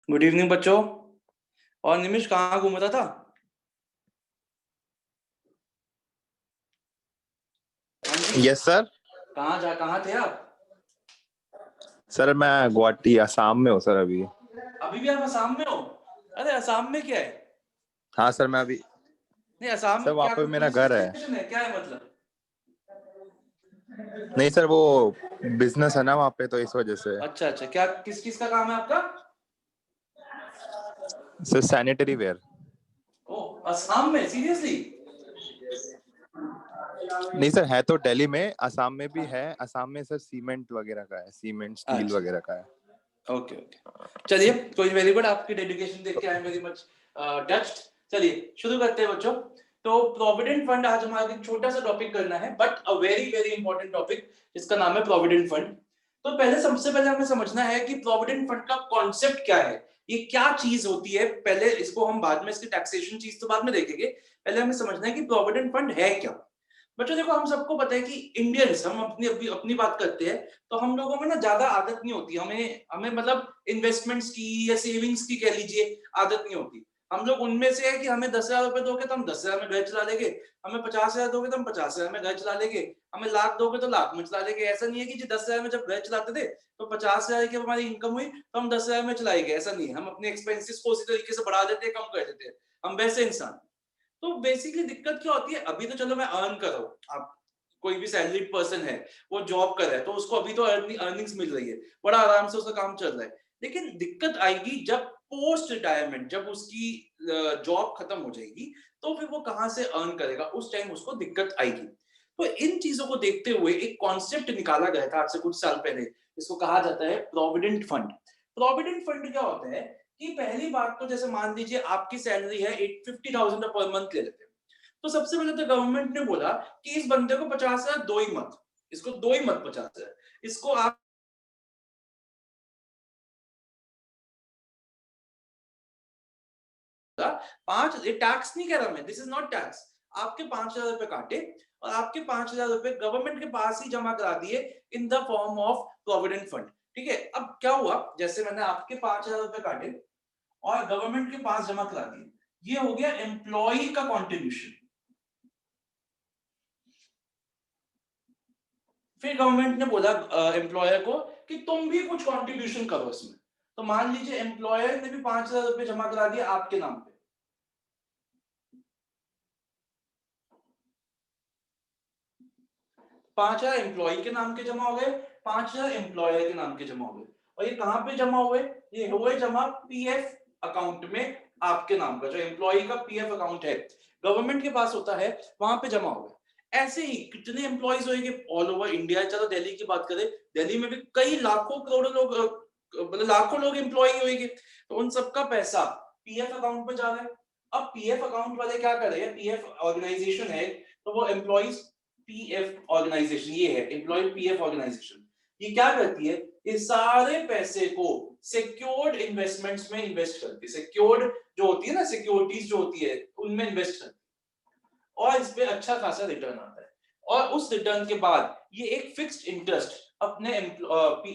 Good evening बच्चों। और निमिष कहाँ घूम रहा था? Yes sir. कहाँ थे आप? सर मैं गुवाहाटी असम में हूँ सर अभी। अभी भी आप असम में हो? अरे असम में क्या है? हाँ सर मैं अभी नहीं, असम सर वहाँ क्या पे कोई मेरा पुलिस घर है। स्टेशन है, क्या है मतलब? नहीं सर वो बिजनेस है ना वहाँ पे तो इस वजह से। अच्छा अच्छा, क्या किस किस का काम है आपका? Sir sanitary ware. Oh, Assam में सीरियसली? नहीं सर है तो दिल्ली में, असम में भी है। असम में सर सीमेंट वगैरह का है, सीमेंट स्टील अच्छा, वगैरह का है। ओके ओके, चलिए कोई वेरी गुड। आपकी डेडिकेशन देख के I am very much touched. चलिए शुरू करते हैं बच्चों। तो प्रोविडेंट फंड आज हमारा एक छोटा सा टॉपिक करना है, but a very very important topic, जिसका नाम है प्रोविडेंट फंड। तो पहले सबसे पहले हमें समझना है कि प्रोविडेंट फंड का कॉन्सेप्ट क्या है, ये क्या चीज होती है। पहले इसको हम बाद में, इसकी टैक्सेशन चीज तो बाद में देखेंगे। पहले हमें समझना है कि प्रोविडेंट फंड है क्या। बच्चों देखो, हम सबको पता है कि इंडियंस, हम अपनी अपनी अपनी बात करते हैं, तो हम लोगों में ना ज्यादा आदत नहीं होती, हमें हमें मतलब इन्वेस्टमेंट्स की या सेविंग्स की कह लीजिए, आदत नहीं होती। हम लोग उनमें से है कि हमें 10,000 रुपए दोगे तो हम 10,000 में घर चला लेंगे, हमें 50,000 दोगे तो हम 50,000 में घर चला लेंगे, हमें लाख दोगे तो लाख में चला लेंगे। ऐसा नहीं है कि जी 10,000 में जब घर चलाते थे तो 50,000 की हमारी इनकम हुई तो हम 10,000 में चलाएंगे, ऐसा नहीं है। हम अपने एक्सपेंसेस को उसी तरीके से बढ़ा देते हैं, कम कर देते हैं, हम वैसे इंसान। तो बेसिकली दिक्कत क्या होती है, अभी तो चलो मैं अर्न कर रहा हूँ, आप कोई भी सैलरीड पर्सन है, वो जॉब कर रहा है, तो उसको अभी तो अर्निंग्स मिल रही है, बड़ा आराम से उसका काम चल रहा है। लेकिन दिक्कत आएगी जब पोस्ट रिटायरमेंट, जब उसकी जॉब खत्म हो जाएगी, तो फिर वो कहां से अर्न करेगा, उस टाइम उसको दिक्कत आएगी। तो इन चीजों को देखते हुए एक कॉन्सेप्ट निकाला गया था आज से कुछ साल पहले, इसको कहा जाता है प्रोविडेंट फंड। प्रोविडेंट फंड क्या होता है कि पहली बात तो जैसे मान लीजिए आपकी सैलरी है 50,000 पर मंथ ले लेते हैं, तो सबसे पहले तो गवर्नमेंट ने बोला कि इस बंदे को 50,000 दो ही मत, इसको दो ही मत 50,000, इसको आप 5, ये टैक्स नहीं कह रहा मैं, दिस इज नॉट टैक्स। आपके 5,000 रुपए काटे और आपके 5,000 रुपए गवर्नमेंट के पास ही जमा करा दिए in the form of provident fund. ठीक है, अब क्या हुआ, जैसे मैंने आपके 5,000 रुपए काटे और गवर्नमेंट के पास जमा करा दिए, ये हो गया एम्प्लॉय का कॉन्ट्रीब्यूशन। फिर गवर्नमेंट ने बोला एम्प्लॉयर को कि तुम भी कुछ कंट्रीब्यूशन करो इसमें। तो मान लीजिए एम्प्लॉयर ने भी 5,000 रुपए जमा करा दिया आपके नाम पे, 5,000 एम्प्लॉय के नाम के जमा हो गए, 5,000 एम्प्लॉयर के नाम के जमा हो गए। और ये कहां पे जमा हुए? ये हुए जमा पीएफ अकाउंट में, आपके नाम का जो एम्प्लॉय का पीएफ अकाउंट है गवर्नमेंट के पास होता है, वहां पे जमा हो गए। ऐसे ही कितने एम्प्लॉयज होंगे ऑल ओवर इंडिया। चलो दिल्ली की बात करें, दिल्ली में भी कई लाखों करोड़ों लोग, मतलब लाखों लोग एम्प्लॉय होंगे, तो उन सबका पैसा पीएफ अकाउंट में जा रहा है। अब पीएफ अकाउंट वाले क्या कर रहे हैं, पीएफ ऑर्गेनाइजेशन है, तो वो एम्प्लॉयज पीएफ ऑर्गेनाइजेशन, ये है एम्प्लॉय पीएफ ऑर्गेनाइजेशन, ये क्या करती है, इस सारे पैसे को सिक्योर्ड इन्वेस्टमेंट्स में इन्वेस्ट करती है। सिक्योर्ड जो होती है ना, सिक्योरिटीज जो होती है उनमें इन्वेस्ट करती है, और इस पे अच्छा खासा रिटर्न आता है। और उस रिटर्न के बाद ये एक फिक्स्ड इंटरेस्ट अपने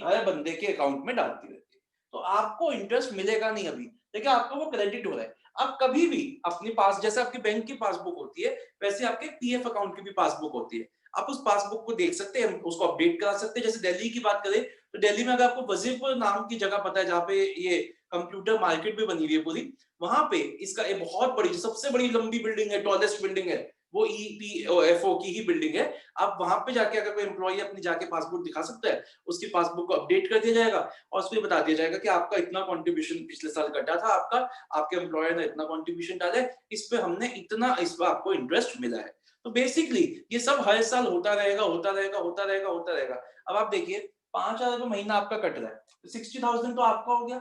हर बंदे के अकाउंट में डालती रहती है। तो आपको इंटरेस्ट मिलेगा नहीं अभी, लेकिन आपको वो क्रेडिट हो रहा है। आप कभी भी अपने पास, जैसे आपकी बैंक की पासबुक होती है, वैसे आपके पीएफ अकाउंट की भी पासबुक होती है। आप उस पासबुक को देख सकते हैं, उसको अपडेट करा सकते हैं। जैसे दिल्ली की बात करें तो दिल्ली में अगर आपको वजीरपुर नाम की जगह पता है, जहाँ पे ये कंप्यूटर मार्केट भी बनी हुई है पूरी, वहां पे इसका एक बहुत बड़ी, सबसे बड़ी लंबी बिल्डिंग है, टॉलेस्ट बिल्डिंग है, वो ईपीएफओ की ही बिल्डिंग है। आप वहां पे जाके अगर कोई एम्प्लॉय अपनी जाके पासबुक दिखा सकता है, उसकी पासबुक को अपडेट कर दिया जाएगा और उसको बता दिया जाएगा कि आपका इतना कंट्रीब्यूशन पिछले साल कटा था, आपका आपके एम्प्लॉयर ने इतना कंट्रीब्यूशन डाला है, इस पे हमने इतना, इस पे आपको इंटरेस्ट मिला है। तो बेसिकली ये सब हर साल होता रहेगा, होता रहेगा, होता रहेगा, होता रहेगा। अब आप देखिए 5,000 रुपये महीना आपका कट रहा है, तो 60,000 तो आपका हो गया,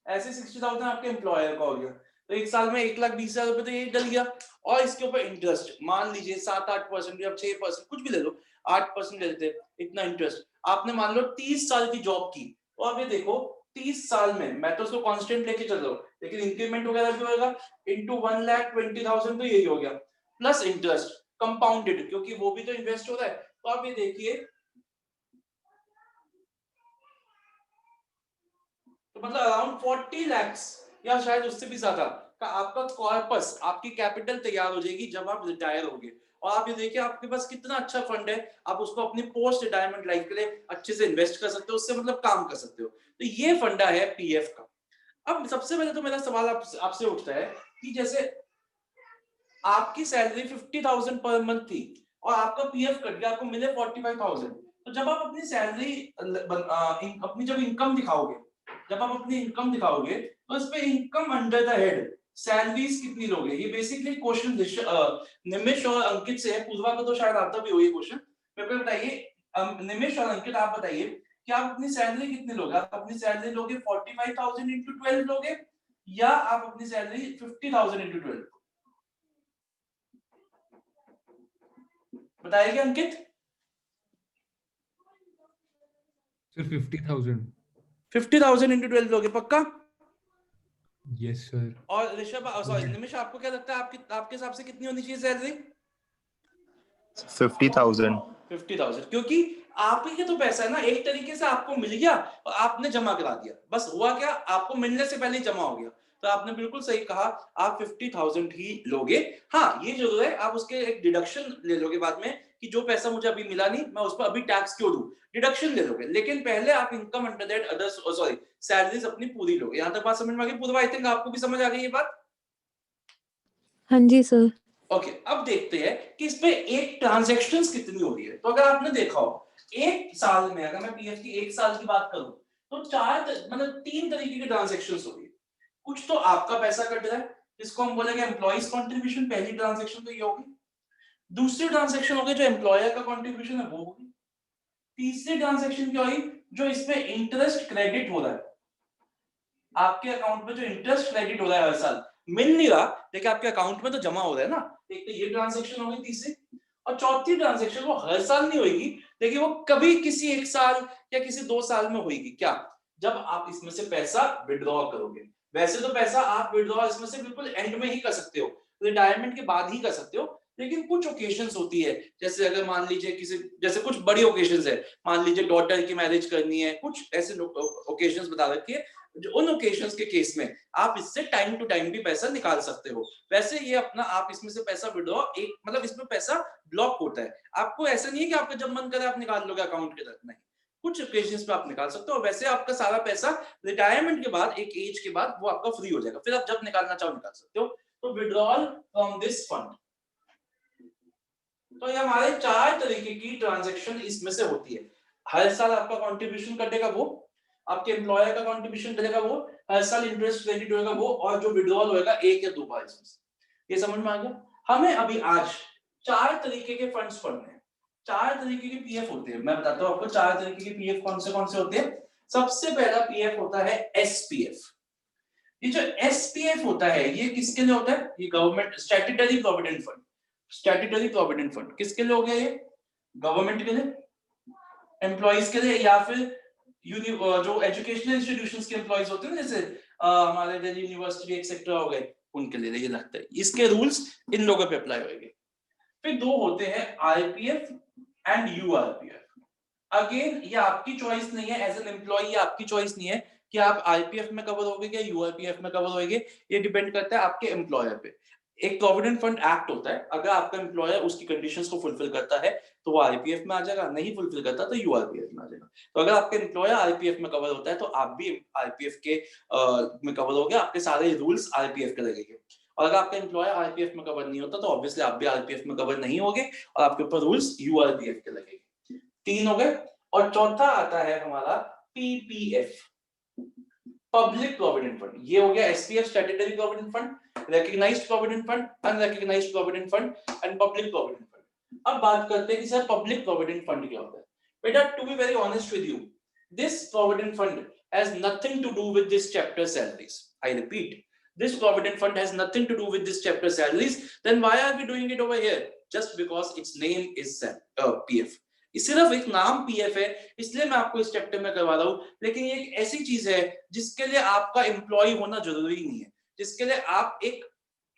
ऐसे 60,000 आपके एम्प्लॉयर का हो गया, तो एक साल में 1,20,000 रुपए तो ये डल गया। और इसके ऊपर इंटरेस्ट मान लीजिए 7-8% या 6%, कुछ भी ले लो, 8% ले लेते, इतना इंटरेस्ट आपने मान लो 30 साल की जॉब की। तो अब ये देखो 30 साल में, मैं तो उसको कांस्टेंट लेके चल रहा हूँ, लेकिन इंक्रीमेंट वगैरह भी होगा, इंटू 1,20,000 तो यही हो गया, प्लस इंटरेस्ट कंपाउंडेड, क्योंकि वो भी तो इन्वेस्ट हो रहा है। तो आप ये देखिए, तो तो मतलब अराउंड 40 लाख या शायद उससे भी ज्यादा का आपका कॉर्पस, आपकी कैपिटल तैयार हो जाएगी जब आप रिटायर होगे। और आप ये देखिए आपके पास कितना अच्छा फंड है, आप उसको अपनी पोस्ट रिटायरमेंट लाइफ के लिए अच्छे से इन्वेस्ट कर सकते हो, उससे मतलब काम कर सकते हो। तो ये फंडा है पीएफ का। अब सबसे पहले तो मेरा सवाल आपसे उठता है कि जैसे आपकी सैलरी 50,000 पर मंथ थी और आपका पीएफ कट गया, आपको मिले 45,000, तो जब आप अपनी सैलरी अपनी जब इनकम दिखाओगे, जब आप अपनी इनकम दिखाओगे तो इस पे income under the head salaries कितनी लोगे? ये बेसिकली क्वेश्चन निमिष और अंकित से है, पूर्वा को तो शायद आता भी हो ये क्वेश्चन। मेरे को बताइए निमिष और अंकित, आप बताइए कि आप अपनी सैलरी कितनी लोगे? आप अपनी सैलरी लोगे 45,000 इंटू 12 लोगे, या आप अपनी सैलरी 50,000 इंटू 12? बताइए अंकित। सर 50,000। 50,000 इंटू 12 लोगे पक्का? Yes sir. और ऋषभ, सॉरी निमिष, आपको क्या लगता है आपके हिसाब से कितनी होनी चाहिए सैलरी? 50,000। 50,000, क्योंकि आप ही के तो पैसा है ना, एक तरीके से आपको मिल गया और आपने जमा करा दिया, बस हुआ क्या, आपको मिलने से पहले ही जमा हो गया। तो आपने बिल्कुल सही कहा, आप 50,000 ही लोगे। हाँ ये जरूर है, आप उसके एक डिडक्शन ले लोगे बाद में कि जो पैसा मुझे अभी मिला नहीं, मैं उस पर अभी टैक्स क्यों दूं, डिडक्शन ले लोगे। लेकिन पहले आप income under that others, sorry salaries अपनी पूरी लोगे। यहां तक बात समझ में आ गई पूर्वा? आई थिंक आपको भी समझ आ गई ये बात। हाँ जी सर। ओके, अब देखते हैं कि इसमें एक ट्रांजैक्शंस कितनी हो रही है। तो अगर आपने देखा हो एक साल में, अगर मैं पीएफ की एक साल की बात करूं तो मतलब 3 तरीके की ट्रांजैक्शंस हो रही है। कुछ तो आपका पैसा कट रहा है, जिसको हम बोलेंगे एम्प्लॉइज कंट्रीब्यूशन, पहली ट्रांजैक्शन तो ये होगी। दूसरी ट्रांजैक्शन होगी जो एम्प्लॉयर का कंट्रीब्यूशन है वो होगी। तीसरी ट्रांजैक्शन क्या हुई, जो इसमें इंटरेस्ट क्रेडिट हो रहा है, आपके अकाउंट में जो इंटरेस्ट क्रेडिट हो रहा है हर साल, मिल नहीं रहा लेकिन आपके अकाउंट में तो जमा हो रहा है ना। एक तो ये ट्रांजैक्शन होगी तीसरी। और चौथी ट्रांजैक्शन वो हर साल नहीं होगी, लेकिन वो कभी किसी एक साल या किसी 2 साल में होगी। क्या? जब आप इसमें से पैसा विड्रॉ करोगे। वैसे तो पैसा आप विड्रॉ इसमें से बिल्कुल एंड में ही कर सकते हो, रिटायरमेंट के बाद ही कर सकते हो, लेकिन कुछ ओकेजन्स होती है, जैसे अगर मान लीजिए किसी, जैसे कुछ बड़ी ओकेजन्स है, मान लीजिए डॉटर की मैरिज करनी है, कुछ ऐसे ओकेजन्स बता रखी है, जो उन ओकेजन्स के केस में आप इससे टाइम टू टाइम भी पैसा निकाल सकते हो। वैसे ये अपना आप इसमें से पैसा विड्रॉ, एक मतलब इसमें पैसा ब्लॉक होता है, आपको ऐसा नहीं है कि आपका जब मन करे आप निकाल लोगे अकाउंट के तरफ, नहीं, कुछ ओकेजन्स पे आप निकाल सकते हो। वैसे आपका सारा पैसा रिटायरमेंट के बाद, एक एज के बाद वो आपका फ्री हो जाएगा, फिर आप जब निकालना चाहो निकाल सकते हो। तो विड्रॉल फ्रॉम दिस फंड, तो ये हमारे 4 तरीके की ट्रांजैक्शन इसमें से होती है। हर साल आपका कंट्रीब्यूशन कटेगा वो, आपके एम्प्लॉयर का कंट्रीब्यूशन करेगा वो, हर साल इंटरेस्ट क्रेडिट होगा वो, और जो विड्रॉल होगा 1 या 2 बार इसमें से। ये समझ में आ गया? हमें अभी आज 4 तरीके के फंड्स पढ़ने हैं। 4 तरीके के पीएफ होते हैं, मैं बताता हूं आपको 4 तरीके के पीएफ कौन से होते हैं। सबसे पहला पीएफ होता है एसपीएफ। ये जो एसपीएफ होता है ये किसके लिए होता है? ये government statutory provident fund. Statutory provident fund किसके लिए हो गया? ये गवर्नमेंट के लिए, एम्प्लॉइज के लिए, या फिर जो एजुकेशनल इंस्टीट्यूशंस के एम्प्लॉइज होते हैं, जैसे हमारे दिल्ली यूनिवर्सिटी एक्सेट्रा हो गए, उनके लिए ये लगता है। इसके रूल्स इन लोगों पे अप्लाई होंगे। फिर 2 होते हैं आरपीएफ एंड यूआरपीएफ। अगेन ये आपकी चॉइस नहीं है, एज एन एम्प्लॉय ये आपकी चॉइस नहीं है कि आप आईपीएफ में कवर होगे या यूआरपीएफ में कवर होगे, ये डिपेंड करता है आपके एम्प्लॉयर पे। एक प्रोविडेंट फंड एक्ट होता है, अगर आपका एम्प्लॉयर उसकी कंडीशंस को फुलफिल करता है तो वो आईपीएफ में आ जाएगा, नहीं फुलफिल करता तो यूआरपीएफ में आ जाएगा। तो अगर आपका एम्प्लॉयर आईपीएफ में कवर होता है तो आप भी आईपीएफ के में कवर हो गया, आपके सारे रूल्स आईपीएफ के लगेंगे। और अगर आपका एम्प्लॉयर आईपीएफ में कवर नहीं होता तो ऑब्वियसली आप भी आईपीएफ में कवर नहीं होगे और आपके ऊपर रूल्स यूआरपीएफ के लगेंगे। 3 हो गए। और चौथा आता है हमारा पीपीएफ, पब्लिक प्रोविडेंट फंड। ये हो गया SPF statutory provident fund, recognized provident fund, unrecognized provident fund and public provident fund। अब बात करते हैं कि सर पब्लिक प्रोविडेंट फंड क्या होता है। बेटा to be very honest with you, this provident fund has nothing to do with this chapter salaries. I repeat, this provident fund has nothing to do with this chapter salaries. Then why are we doing it over here? Just because its name is PF. सिर्फ एक नाम PF है इसलिए मैं आपको इस chapter में करवा रहा हूं, लेकिन ये एक ऐसी चीज है जिसके लिए आपका एम्प्लॉय होना जरूरी नहीं है, जिसके लिए आप एक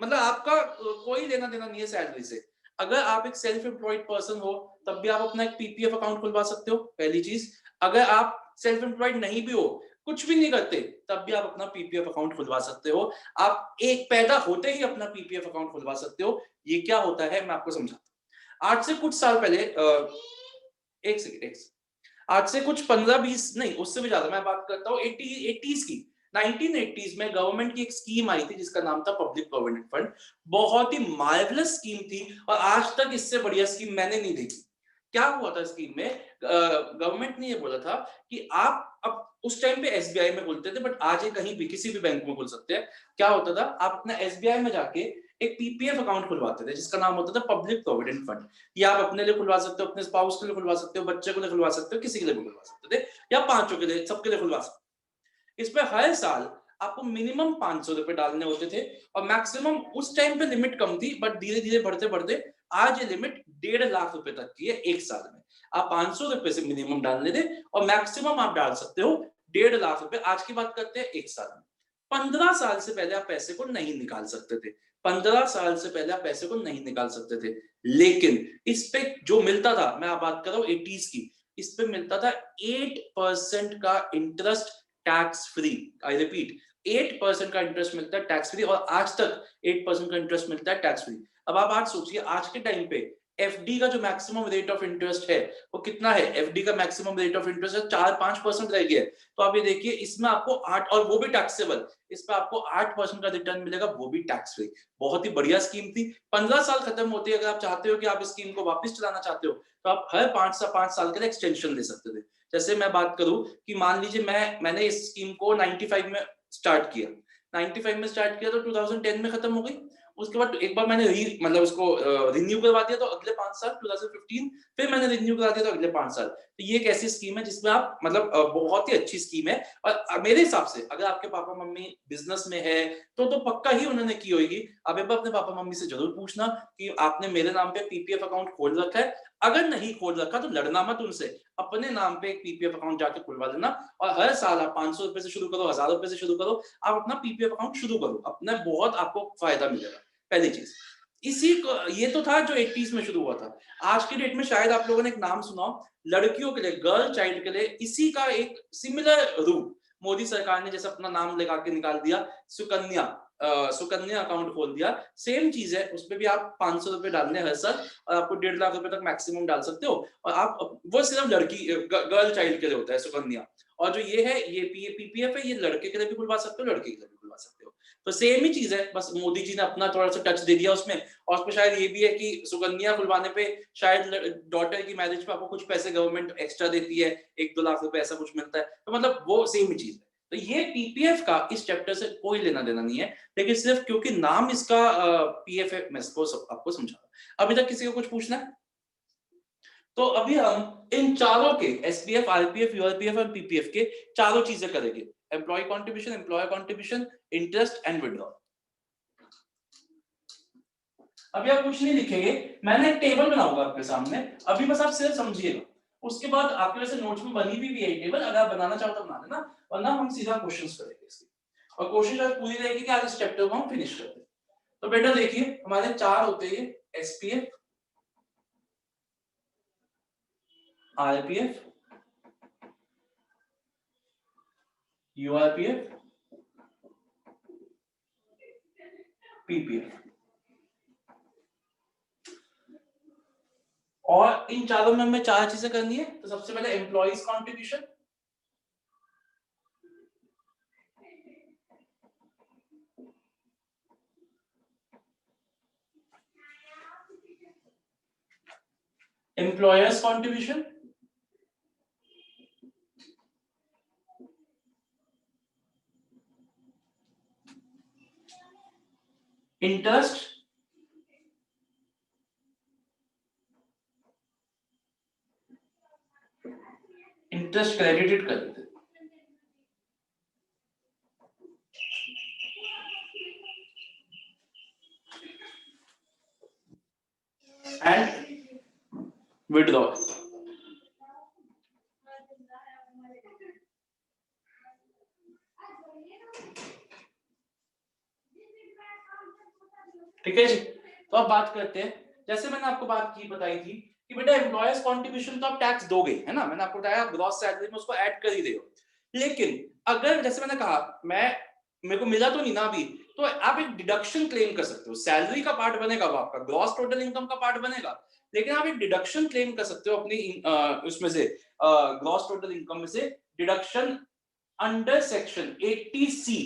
मतलब आपका कोई लेना देना नहीं है सैलरी से। अगर आप एक सेल्फ एम्प्लॉयड पर्सन हो तब भी आप अपना एक पीपीएफ अकाउंट खुलवा सकते हो, पहली चीज। अगर आप सेल्फ एम्प्लॉयड नहीं भी हो, कुछ भी नहीं करते तब भी आप अपना पीपीएफ अकाउंट खुलवा सकते हो। आप एक पैदा होते ही अपना पीपीएफ अकाउंट खुलवा सकते हो। ये क्या होता है मैं आपको समझाता हूँ। आज से कुछ साल पहले एक सेकंड, आज से कुछ 15-20 नहीं उससे भी ज्यादा मैं बात करता हूँ 80s की, 1980s में गवर्नमेंट की एक स्कीम आई थी जिसका नाम था पब्लिक प्रोविडेंट फंड। बहुत ही मार्वलस स्कीम थी और आज तक इससे बढ़िया स्कीम मैंने नहीं देखी। क्या हुआ था स्कीम में, गवर्नमेंट ने ये बोला था कि आप अब उस टाइम पे एसबीआई में खुलते थे, बट आज ये कहीं भी किसी भी बैंक में खुल सकते हैं। क्या होता था, आप अपना एसबीआई में जाके एक पीपीएफ अकाउंट खुलवाते थे जिसका नाम होता था पब्लिक प्रोविडेंट फंड। ये आप अपने लिए खुलवा सकते हो, अपने स्पाउस के लिए खुलवा सकते हो, बच्चे के लिए खुलवा सकते हो, किसी के लिए भी खुलवा सकते थे, या पांचों के लिए, सबके लिए खुलवा सकते हो। इसमें हर साल आपको मिनिमम 500 रुपए डालने होते थे और मैक्सिमम उस टाइम पे लिमिट कम थी, बट धीरे धीरे बढ़ते बढ़ते आज ये लिमिट 1.5 लाख रुपए तक की है एक साल में। आप 500 रुपए से मिनिमम डालने थे और मैक्सिमम आप डाल सकते हो 1.5 लाख रुपए। आज की बात करते हैं एक साल में। 15 साल से पहले आप पैसे को नहीं निकाल सकते थे, 15 साल से पहले आप पैसे को नहीं निकाल सकते थे। लेकिन इस पे जो मिलता था, मैं आप बात कर रहा हूँ 80s की, इस पे मिलता था 8% का interest tax free. I repeat, 8% का इंटरेस्ट मिलता है टैक्स फ्री, और आज तक 8% का इंटरेस्ट मिलता है टैक्स फ्री। अब आप आज सोचिए, आज के टाइम पे एफडी का जो मैक्सिमम रेट ऑफ इंटरेस्ट है वो कितना है? एफडी का मैक्सिमम रेट ऑफ इंटरेस्ट है 4-5% रह गया है। तो आप ये देखिए, इसमें आपको 8, और वो भी टैक्सेबल, इस पे आपको 8% का रिटर्न मिलेगा, वो भी टैक्स फ्री। बहुत ही बढ़िया स्कीम थी। 15 साल खत्म होती है, अगर आप चाहते हो कि आप इस स्कीम को वापस चलाना चाहते हो तो आप हर 5 साल के लिए एक्सटेंशन ले सकते थे। जैसे मैं बात करूं कि मान लीजिए मैंने इस स्कीम को 95 में स्टार्ट किया, 95 में स्टार्ट किया तो 2010 में खत्म हो गई। उसके बाद एक बार मैंने मतलब उसको रिन्यू करवा दिया तो अगले 5 साल 2015, फिर मैंने रिन्यू करा दिया तो अगले 5 साल। तो ये एक ऐसी स्कीम है जिसमें आप मतलब बहुत ही अच्छी स्कीम है। और मेरे हिसाब से अगर आपके पापा मम्मी बिजनेस में है तो पक्का ही उन्होंने की होगी। आप एक बार अपने पापा मम्मी से जरूर पूछना कि आपने मेरे नाम पे पीपीएफ अकाउंट खोल रखा है। अगर नहीं खोल रखा तो लड़ना मत उनसे, अपने नाम पे एक पीपीएफ अकाउंट जाके खुलवा लेना और हर साल आप 500 रुपए से शुरू करो, 1000 रुपए से शुरू करो, आप अपना पीपीएफ अकाउंट शुरू करो, अपना बहुत आपको फायदा मिलेगा। पहली चीज इसी को, ये तो था जो 80s में शुरू हुआ था। आज की डेट में शायद आप लोगों ने एक नाम सुना हो, लड़कियों के लिए, गर्ल चाइल्ड के लिए इसी का एक सिमिलर रूप मोदी सरकार ने जैसे अपना नाम लगा के निकाल दिया, सुकन्या अकाउंट खोल दिया। सेम चीज है, उसपे भी आप 500 रुपए डालने हर साल और आपको 1.5 लाख रुपए तक मैक्सिमम डाल सकते हो। और आप वो सिर्फ लड़की गर्ल चाइल्ड के लिए होता है सुकन्या, और जो ये है ये पीपीएफ है, ये लड़के के लिए भी खुलवा सकते हो, लड़के के लिए भी खुलवा सकते हो। तो सेम ही चीज है, बस मोदी जी ने अपना थोड़ा सा टच दे दिया उसमें। और उसमें शायद ये भी है कि सुकन्या खुलवाने पे शायद डॉटर की मैरिज पे आपको कुछ पैसे गवर्नमेंट एक्स्ट्रा देती है, 1-2 लाख रुपए ऐसा कुछ मिलता है। तो मतलब वो सेम ही चीज है। तो ये पीपीएफ का इस चैप्टर से कोई लेना देना नहीं है, लेकिन सिर्फ क्योंकि नाम इसका पीएफ है, मैं इसको आपको समझा। अभी तक किसी को कुछ पूछना है? तो अभी हम इन चारों के एसपीएफ, आरपीएफ, यूआरपीएफ और पीपीएफ के चारों चीजें करेंगे, employ contribution, employer contribution, interest and withdrawal. अभी आप कुछ नहीं लिखेंगे, मैंने एक टेबल बनाऊंगा आपके सामने, अभी बस आप सिर्फ समझिएगा। उसके बाद आपके वैसे नोट्स में बनी भी है टेबल, अगर आप बनाना चाहो तो बना देना, वरना हम सीधा क्वेश्चंस करेंगे इसकी। और कोशिश आज पूरी रहेगी कि आज इस चैप्टर को हम फिनिश कर दें। तो बेटा देखिए, हमारे 4 होते हैं, एसपीएफ, आरपीएफ, यूआरपीएफ, पीपीएफ। और इन चारों में हमें 4 चीजें करनी है। तो सबसे पहले employees contribution, employers contribution, interest, interest credited कर देते, एंड विड्रॉल। ठीक है जी। तो अब बात करते हैं, जैसे मैंने आपको बात की बताई थी कि बेटा एम्प्लॉयर्स कंट्रीब्यूशन तो आप टैक्स दोगे, है ना, मैंने आपको बताया ग्रॉस सैलरी में उसको ऐड कर ही दे हो। लेकिन अगर जैसे मैंने कहा मेरे को मिला तो नहीं ना अभी, तो आप एक डिडक्शन क्लेम कर सकते हो, सैलरी का पार्ट बनेगा वो आपका, ग्रॉस टोटल इनकम का पार्ट बनेगा, लेकिन आप एक डिडक्शन क्लेम कर सकते हो अपनी उसमें से ग्रॉस टोटल इनकम में से। Deduction under section 80C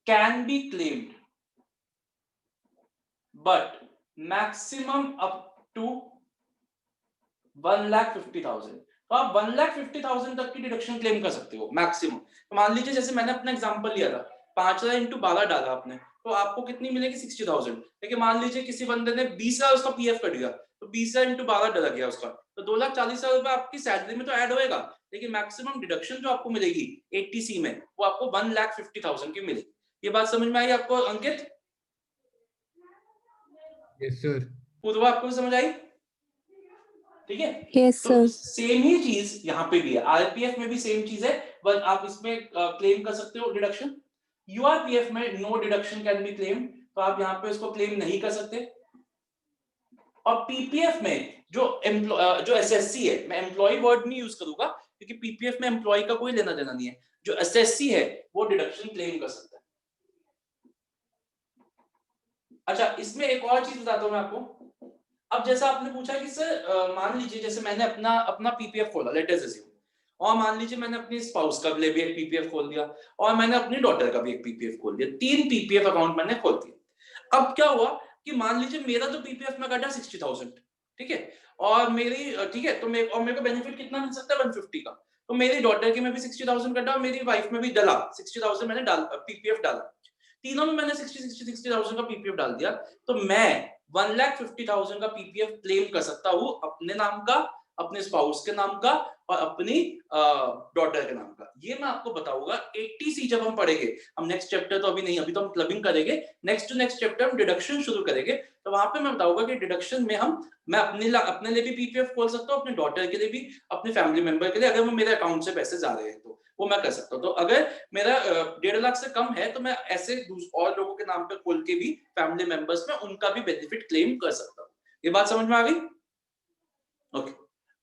can be claimed but maximum up to 1,50,000। तो आप 1,50,000 तक की डिडक्शन क्लेम कर सकते हो मैक्सिमम। तो मान लीजिए जैसे मैंने अपना एग्जांपल लिया था, 5,000 इंटू 12 डाला आपने, तो आपको कितनी मिलेगी 60,000। लेकिन मान लीजिए किसी बंदे ने 20,000 उसका पीएफ कट गया, तो 20,000 इंटू 12 डला गया उसका, तो 2,40,000 रुपए आपकी सैलरी में तो ऐड होएगा, लेकिन मैक्सिमम डिडक्शन जो आपको मिलेगी 80C में, वो आपको 1,50,000 की मिलेगी। ये बात समझ में आई आपको अंकित? Yes, sir. पूर्वा आपको समझ आई? ठीक है, यस तो सर। सेम ही चीज यहाँ पे भी है, आरपीएफ में भी सेम चीज है, बट आप इसमें क्लेम कर सकते हो डिडक्शन। यूआरपीएफ में no deduction can be claim, तो आप यहाँ पे इसको क्लेम नहीं कर सकते। और पीपीएफ में जो एसएससी है, मैं एम्प्लॉय वर्ड नहीं यूज करूंगा क्योंकि पीपीएफ में एम्प्लॉय का कोई लेना देना नहीं है, जो एसएससी है वो डिडक्शन क्लेम कर सकता है। अच्छा, इसमें एक और चीज बताता हूं मैं आपको। अब जैसा आपने पूछा कि सर मान लीजिए जैसे मैंने अपना पीपीएफ खोला, लेट अस अज्यूम, और मान लीजिए मैंने अपनी स्पाउस का भी एक पीपीएफ खोल दिया, और मैंने अपनी डॉटर का भी एक पीपीएफ खोल दिया, 3 पीपीएफ अकाउंट मैंने खोल दिया। अब क्या हुआ कि मान लीजिए मेरा तो पीपीएफ में कटा 60,000, ठीक है, और मेरी ठीक है, तो मेरे को बेनिफिट कितना मिल सकता है 150 का, तो मेरी डॉटर के में भी 60,000 कटा और मेरी वाइफ में भी डला 60,000, मैंने पीपीएफ डाला, तीनों में मैंने 60,000 का पीपीएफ डाल दिया, तो मैं 1,50,000 का पीपीएफ क्लेम कर सकता हूं अपने नाम का, अपने स्पाउस के नाम का और अपनी डॉटर के नाम का। ये मैं आपको बताऊंगा 80C जब हम पढ़ेंगे, हम नेक्स्ट चैप्टर तो अभी नहीं, अभी तो हम क्लबिंग करेंगे, नेक्स्ट चैप्टर हम डिडक्शन शुरू करेंगे, तो वहां पे मैं बताऊंगा कि डिडक्शन में मैं अपने लिए भी पीपीएफ खोल सकता हूँ, अपने डॉटर के लिए भी, अपने फैमिली मेंबर के लिए, अगर वो मेरे अकाउंट से पैसे जा रहे हैं तो वो मैं कर सकता हूँ। तो अगर मेरा 1.5 लाख से कम है तो मैं ऐसे और लोगों के नाम पे खोल के भी फैमिली मेंबर्स में उनका भी बेनिफिट क्लेम कर सकता हूँ। ये बात समझ में आ गई? ओके,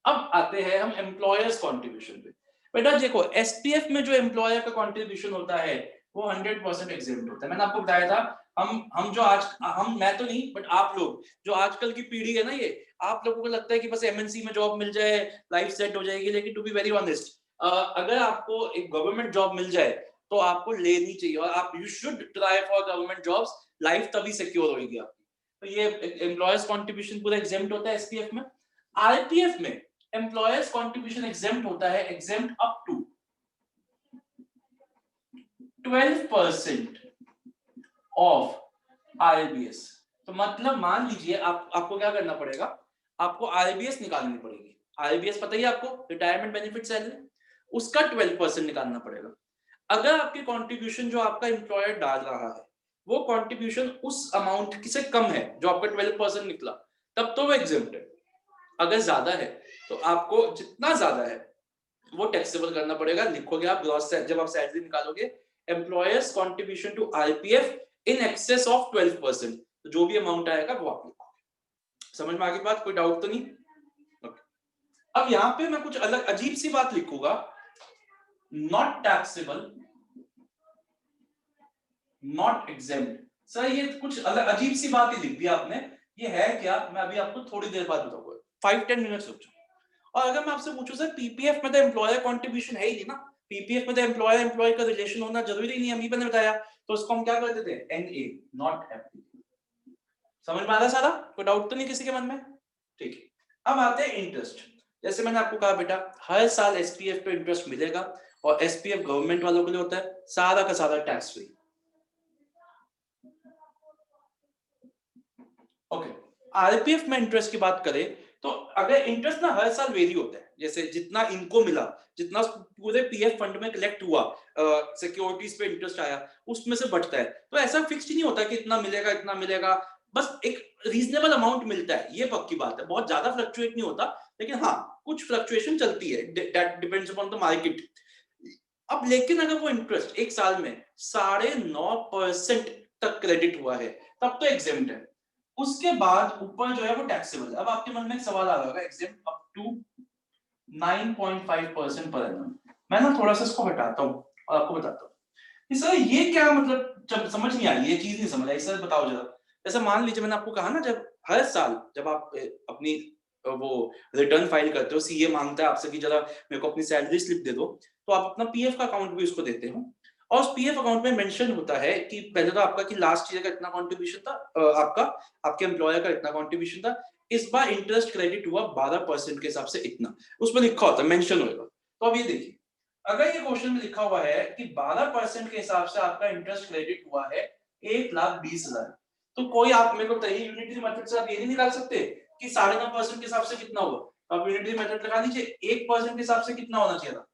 अब आते हैं हम एम्प्लॉयर्स कंट्रीब्यूशन पे। बेटा देखो, एसपीएफ में जो एम्प्लॉयर का कंट्रीब्यूशन होता है वो 100% एग्जेम्प्ट होता है। मैंने आपको बताया था, हम जो आज मैं तो नहीं बट आप लोग जो आजकल की पीढ़ी है ना, ये आप लोगों को लगता है कि बस एमएनसी में जॉब मिल जाए लाइफ सेट हो जाएगी, लेकिन टू बी वेरी ऑनेस्ट, अगर आपको एक गवर्नमेंट जॉब मिल जाए तो आपको लेनी चाहिए, और आप you should try for government jobs, life तभी सिक्योर होगी आपकी। तो ये एम्प्लॉयर्स कंट्रीब्यूशन पूरा एग्जेम्प्ट होता है एसपीएफ में। आरपीएफ में एम्प्लॉयर्स कंट्रीब्यूशन एग्जेम्प्ट होता है, exempt up to 12% of RBS. तो मतलब मान लीजिए आपको क्या करना पड़ेगा, आपको आरबीएस निकालनी पड़ेगी। आरबीएस पता ही आपको, रिटायरमेंट बेनिफिट सैलरी, उसका 12% निकालना पड़ेगा। अगर आपकी कंट्रीब्यूशन जो आपका एम्प्लॉयर डाल रहा है वो कंट्रीब्यूशन उस अमाउंट से कम है जो आपका 12% निकला, तब तो वो एग्जेम्प्ट है। अगर ज्यादा है तो आपको जितना ज्यादा है वो टैक्सेबल करना पड़ेगा। लिखोगे आप ग्रॉस, जब आप सैलरी निकालोगे, employer's contribution to RPF in excess of 12%, तो जो भी अमाउंट आएगा वो आप लिखोगे। समझ में आ गई बात? कोई डाउट तो नहीं? अब यहां पे मैं कुछ अलग अजीब सी बात लिखूंगा, not taxable, not exempt. Sir ये कुछ अलग अजीब सी बात ही लिख दी आपने, ये है क्या? मैं अभी आपको थोड़ी देर बाद बताऊंगा, 5-10 मिनट्स रुक जाओ। और अगर मैं आपसे पूछूं सर पीपीएफ में तो एम्प्लॉयर कंट्रीब्यूशन है ही नहीं ना, पीपीएफ में तो एम्प्लॉयर एम्प्लॉय का रिलेशन होना जरूरी नहीं है, अभी मैंने बताया, तो उसको हम क्या करते थे, एनए, नॉट एप्लीकेबल। समझ में आ रहा सारा? कोई डाउट तो नहीं किसी के मन में? ठीक है, अब आते हैं इंटरेस्ट। जैसे मैंने आपको कहा बेटा, हर साल एसपीएफ पे इंटरेस्ट मिलेगा, और एसपीएफ गवर्नमेंट वालों के लिए होता है, सारा का सारा टैक्स फ्री। ओके, आरपीएफ में इंटरेस्ट की बात करें तो अगर इंटरेस्ट ना हर साल वेरी होता है, जैसे जितना इनको मिला, जितना पूरे पीएफ फंड में कलेक्ट हुआ, सिक्योरिटीज पे इंटरेस्ट आया, उसमें से बढ़ता है, तो ऐसा फिक्स्ड नहीं होता कि इतना मिलेगा, बस एक रीजनेबल अमाउंट मिलता है, ये पक्की बात है, बहुत ज्यादा फ्लक्चुएट नहीं होता, लेकिन हाँ कुछ फ्लक्चुएशन चलती है, that depends upon the market. अब लेकिन अगर वो इंटरेस्ट एक साल में 9.5% तक क्रेडिट हुआ है, तब तो एग्जेम्प्ट है। उसके बाद ऊपर जो है वो टैक्सेबल है। अब आपके मन में एक सवाल आ रहा होगा, exempt up to 9.5% per annum. मैं ना थोड़ा सा इसको हटाता हूँ, और आपको बताता हूँ कि सर ये क्या मतलब, जब समझ नहीं आई, ये चीज नहीं समझ आई सर, बताओ जरा। जैसे मान लीजिए मैंने आपको कहा ना, जब हर साल जब आप अपनी वो रिटर्न फाइल करते हो, सीए मांगता है आपसे कि जरा मेरे को अपनी सैलरी स्लिप दे दो, तो आप अपना पीएफ का अकाउंट भी उसको देते हो, और उस पीएफ अकाउंट में मेंशन होता है कि पहले तो आपका कि लास्ट ईयर का इतना कंट्रीब्यूशन था, आपका आपके एम्प्लॉयर का इतना कंट्रीब्यूशन था, इस बार इंटरेस्ट क्रेडिट हुआ 12% के हिसाब से इतना, उसमें लिखा होता है, मेंशन होगा। तो अब ये देखिए, अगर ये क्वेश्चन में लिखा हुआ है कि 12% के हिसाब से आपका इंटरेस्ट क्रेडिट हुआ है 1,20,000, तो कोई आप मेरे को बताइए यूनिटरी मेथड से आप ये नहीं निकाल सकते कि 9.5% के हिसाब से कितना होगा? तो आप यूनिटरी मेथड लगा लीजिए, 1% के हिसाब से कितना होना चाहिए था?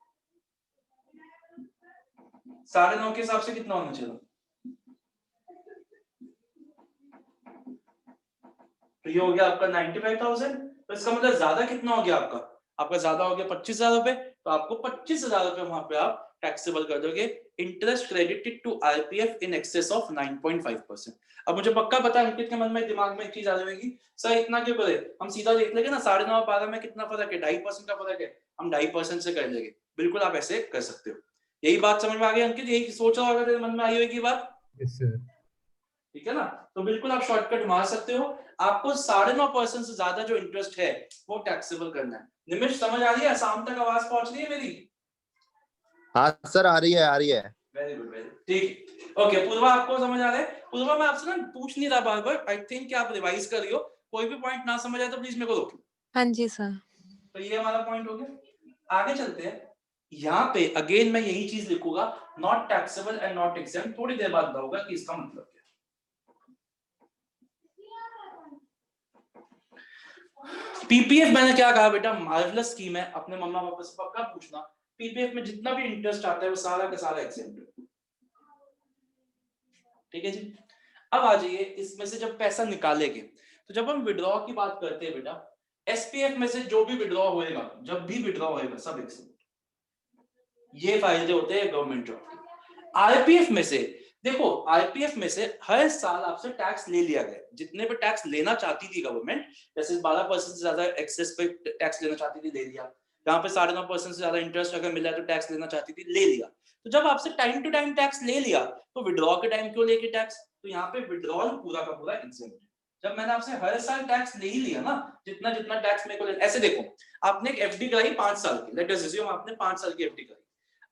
9.5 के हिसाब से कितना होना चाहिए था? तो ये हो गया आपका 95,000। तो इसका मतलब ज्यादा कितना हो गया आपका? आपका ज्यादा हो गया 25,000 रुपए। तो आपको 25,000 रुपए वहां पे आप टैक्सेबल कर दोगे, interest credited to IPF in excess of 9.5%। अब मुझे पक्का पता है अंकित के मन में दिमाग में एक चीज आ जाएगी, सर इतना क्यों करे, हम सीधा देख लेंगे ना, 9.5 और 12 में कितना फर्क है, 2.5% का फर्क है, हम 2.5% से कर लेंगे। बिल्कुल आप ऐसे कर सकते हो। यही बात समझ में आ गई अंकित? यही सोच रहा होगा तेरे मन में आई होगी बात, Yes, sir. ठीक है ना? तो बिल्कुल आप शॉर्टकट मार सकते हो। आपको 9.5% से ज्यादा जो इंटरेस्ट है वो टैक्सेबल करना है। निमिष समझ आ रही है? शाम तक आवाज पहुंच रही है मेरी? हाँ सर, आ रही है, आ रही है। वेरी गुड, वेरी ठीक। ओके पूर्वा, आपको समझ आ रहा है? पूर्वा मैं आपसे ना पूछ नहीं रहा बार बार, आई थिंक कि आप रिवाइज कर रही हो, कोई भी पॉइंट ना समझ आए तो प्लीज मेरे को रोको। हाँ जी सर। तो ये हमारा पॉइंट हो गया। आगे चलते हैं। यहाँ पे अगेन मैं यही चीज लिखूंगा, not taxable and not exempt. थोड़ी देर बाद बताऊंगा कि इसका मतलब क्या है। पीपीएफ मैंने क्या कहा बेटा, मार्वलस स्कीम है, अपने मम्मा पापा से पक्का पूछना, पीपीएफ में जितना भी इंटरेस्ट आता है वो सारा का सारा एग्जेम्प्ट है। ठीक है जी। अब आ जाइए, इसमें से जब पैसा निकालेंगे, तो जब हम विड्रॉ की बात करते हैं बेटा, एसपीएफ में से जो भी विड्रॉ होएगा, जब भी विड्रॉ होएगा सब एग्जेम्प्ट। ये फायदे होते हैं गवर्नमेंट जॉब के। आईपीएफ में से देखो, आईपीएफ में से हर साल आपसे टैक्स ले लिया गया, जितने पे टैक्स लेना चाहती थी गवर्नमेंट, जैसे 12% से ज्यादा एक्सेस पे टैक्स लेना चाहती थी, ले लिया। यहाँ पे 9.5% से ज्यादा इंटरेस्ट अगर मिला तो टैक्स लेना चाहती थी, ले लिया। तो जब आपसे टाइम टू टाइम टैक्स ले लिया, तो विड्रॉ के टाइम क्यों लेके टैक्स? तो यहाँ पे विड्रॉल पूरा का पूरा एग्जेम्प्ट है। जब मैंने आपसे हर साल टैक्स ले ही लिया ना, जितना जितना टैक्स मेरे को ऐसे देखो, आपने एक एफडी कराई 5 साल की, लेट अस अज्यूम आपने 5 साल की एफडी कराई,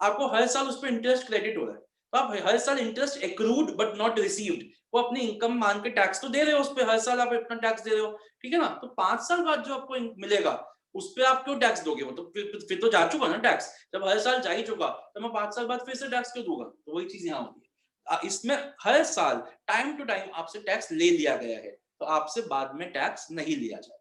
आपको हर साल उस पर इंटरेस्ट क्रेडिट हो रहा है, तो आप हर साल interest accrued but not received, वो अपनी इनकम मान के टैक्स तो दे रहे हो, उस पर हर साल आप अपना टैक्स दे रहे हो, ठीक है ना? तो 5 साल बाद जो आपको मिलेगा उस पर आप क्यों टैक्स दोगे? वो तो फिर तो जा चुका ना टैक्स, जब हर साल जा ही चुका तो मैं 5 साल बाद फिर से टैक्स क्यों दूंगा? तो वही चीज यहाँ होगी, इसमें हर साल टाइम टू टाइम आपसे टैक्स ले लिया गया है, तो आपसे बाद में टैक्स नहीं लिया जाए।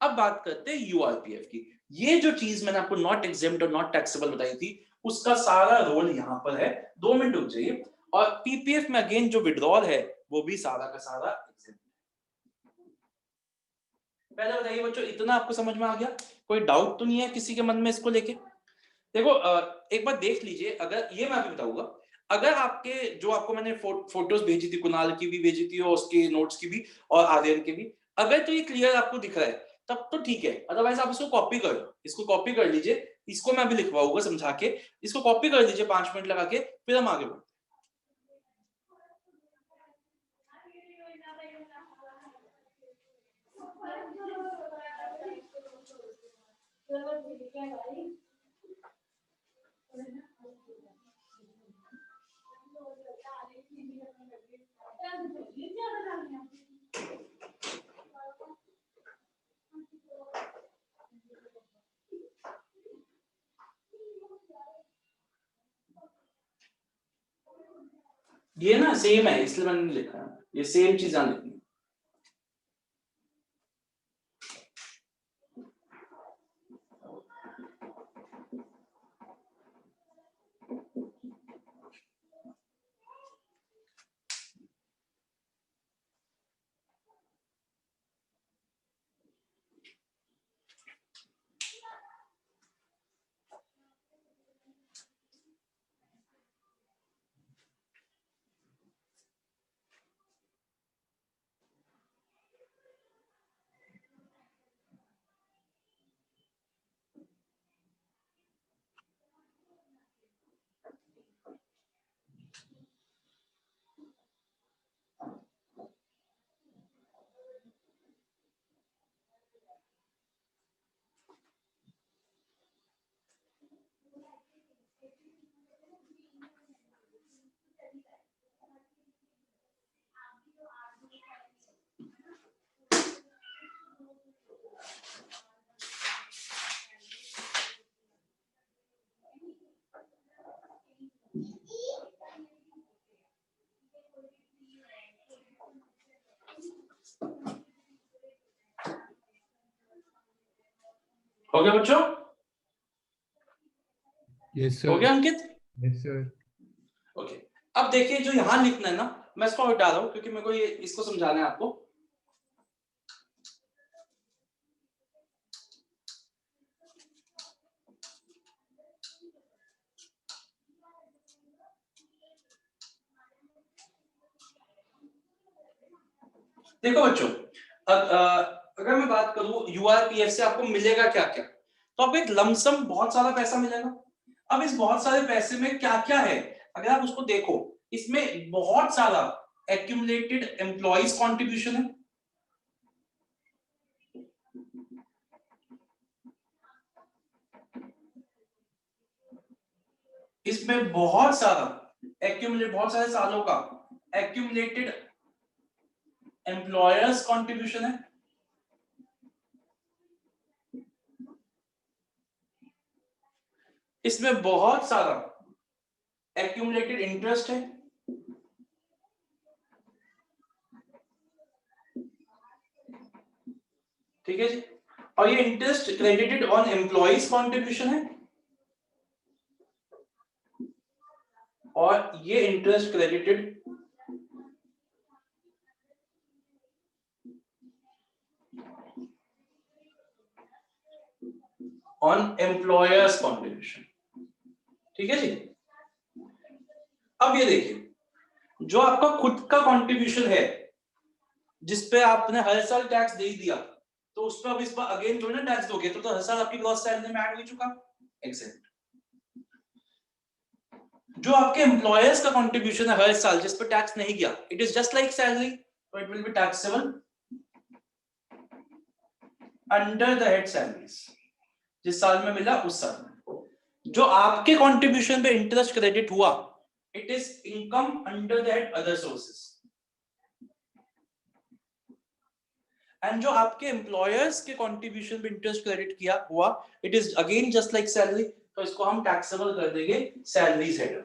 अब बात करते हैं यूआरपीएफ की। ये जो चीज मैंने आपको नॉट एग्जेम्प्ट और नॉट टैक्सेबल बताई थी, उसका सारा रोल यहां पर है। 2 मिनट रुक जाइए। और पीपीएफ में अगेन जो विड्रॉल है वो भी सारा का सारा एग्जेम्प्ट। पहले बताइए बच्चों, इतना आपको समझ में आ गया? कोई डाउट तो नहीं है किसी के मन में इसको लेके? देखो एक बार देख लीजिए, अगर ये मैं अभी बताऊंगा, अगर आपके जो आपको मैंने फोटोज भेजी थी, कुणाल की भी भेजी थी और उसके नोट्स की भी और आर्यन के भी, अगर तो ये क्लियर आपको दिख रहा है तब तो ठीक है, अदरवाइज आप इसको कॉपी कर लो, इसको कॉपी कर लीजिए, इसको मैं अभी लिखवाऊंगा समझा के, इसको कॉपी कर लीजिए 5 मिनट लगा के, फिर हम आगे बढ़ते हैं। ये ना सेम है इसलिए मैंने नहीं लिखा है, ये सेम चीज लिखनी है। हो गया बच्चों? Yes, हो sir. गया अंकित? Yes, sir. ओके, अब देखिए जो यहाँ लिखना है ना, मैं इसको हटा रहा हूँ क्योंकि मेरे को ये इसको समझाना है आपको। देखो बच्चों, अगर मैं बात करूं यूआरपीएफ से आपको मिलेगा क्या क्या, तो आपको एक लमसम बहुत सारा पैसा मिलेगा। अब इस बहुत सारे पैसे में क्या क्या है, अगर आप उसको देखो, इसमें बहुत सारा एक्यूमुलेटेड एम्प्लॉइज कंट्रीब्यूशन है, इसमें बहुत सारा बहुत सारे सालों का एक्यूमुलेटेड एम्प्लॉयर्स कंट्रीब्यूशन है, इसमें बहुत सारा एक्यूमुलेटेड इंटरेस्ट है, ठीक है जी, और ये interest credited on employees contribution है, और ये interest credited on employers contribution, ठीक है जी। अब ये देखिए, जो आपका खुद का कंट्रीब्यूशन है जिसपे आपने हर साल टैक्स दे दिया, तो उस पर अब इस बार अगेन थोड़ी ना टैक्स दोगे, तो हर साल आपकी ग्रॉस सैलरी में ऐड हो चुका, एक्सेप्ट। जो आपके एम्प्लॉयर्स का कंट्रीब्यूशन है हर साल जिस पर टैक्स नहीं गया, it is just like salary, तो it will be taxable under the head salaries, जिस साल में मिला उस साल में। जो आपके कंट्रीब्यूशन पे इंटरेस्ट क्रेडिट हुआ, it is income under the head other sources, and जो आपके एम्प्लॉयर्स के कंट्रीब्यूशन पे इंटरेस्ट क्रेडिट किया हुआ, it is again just like salary, तो इसको हम टैक्सेबल कर देंगे सैलरीज हेडर।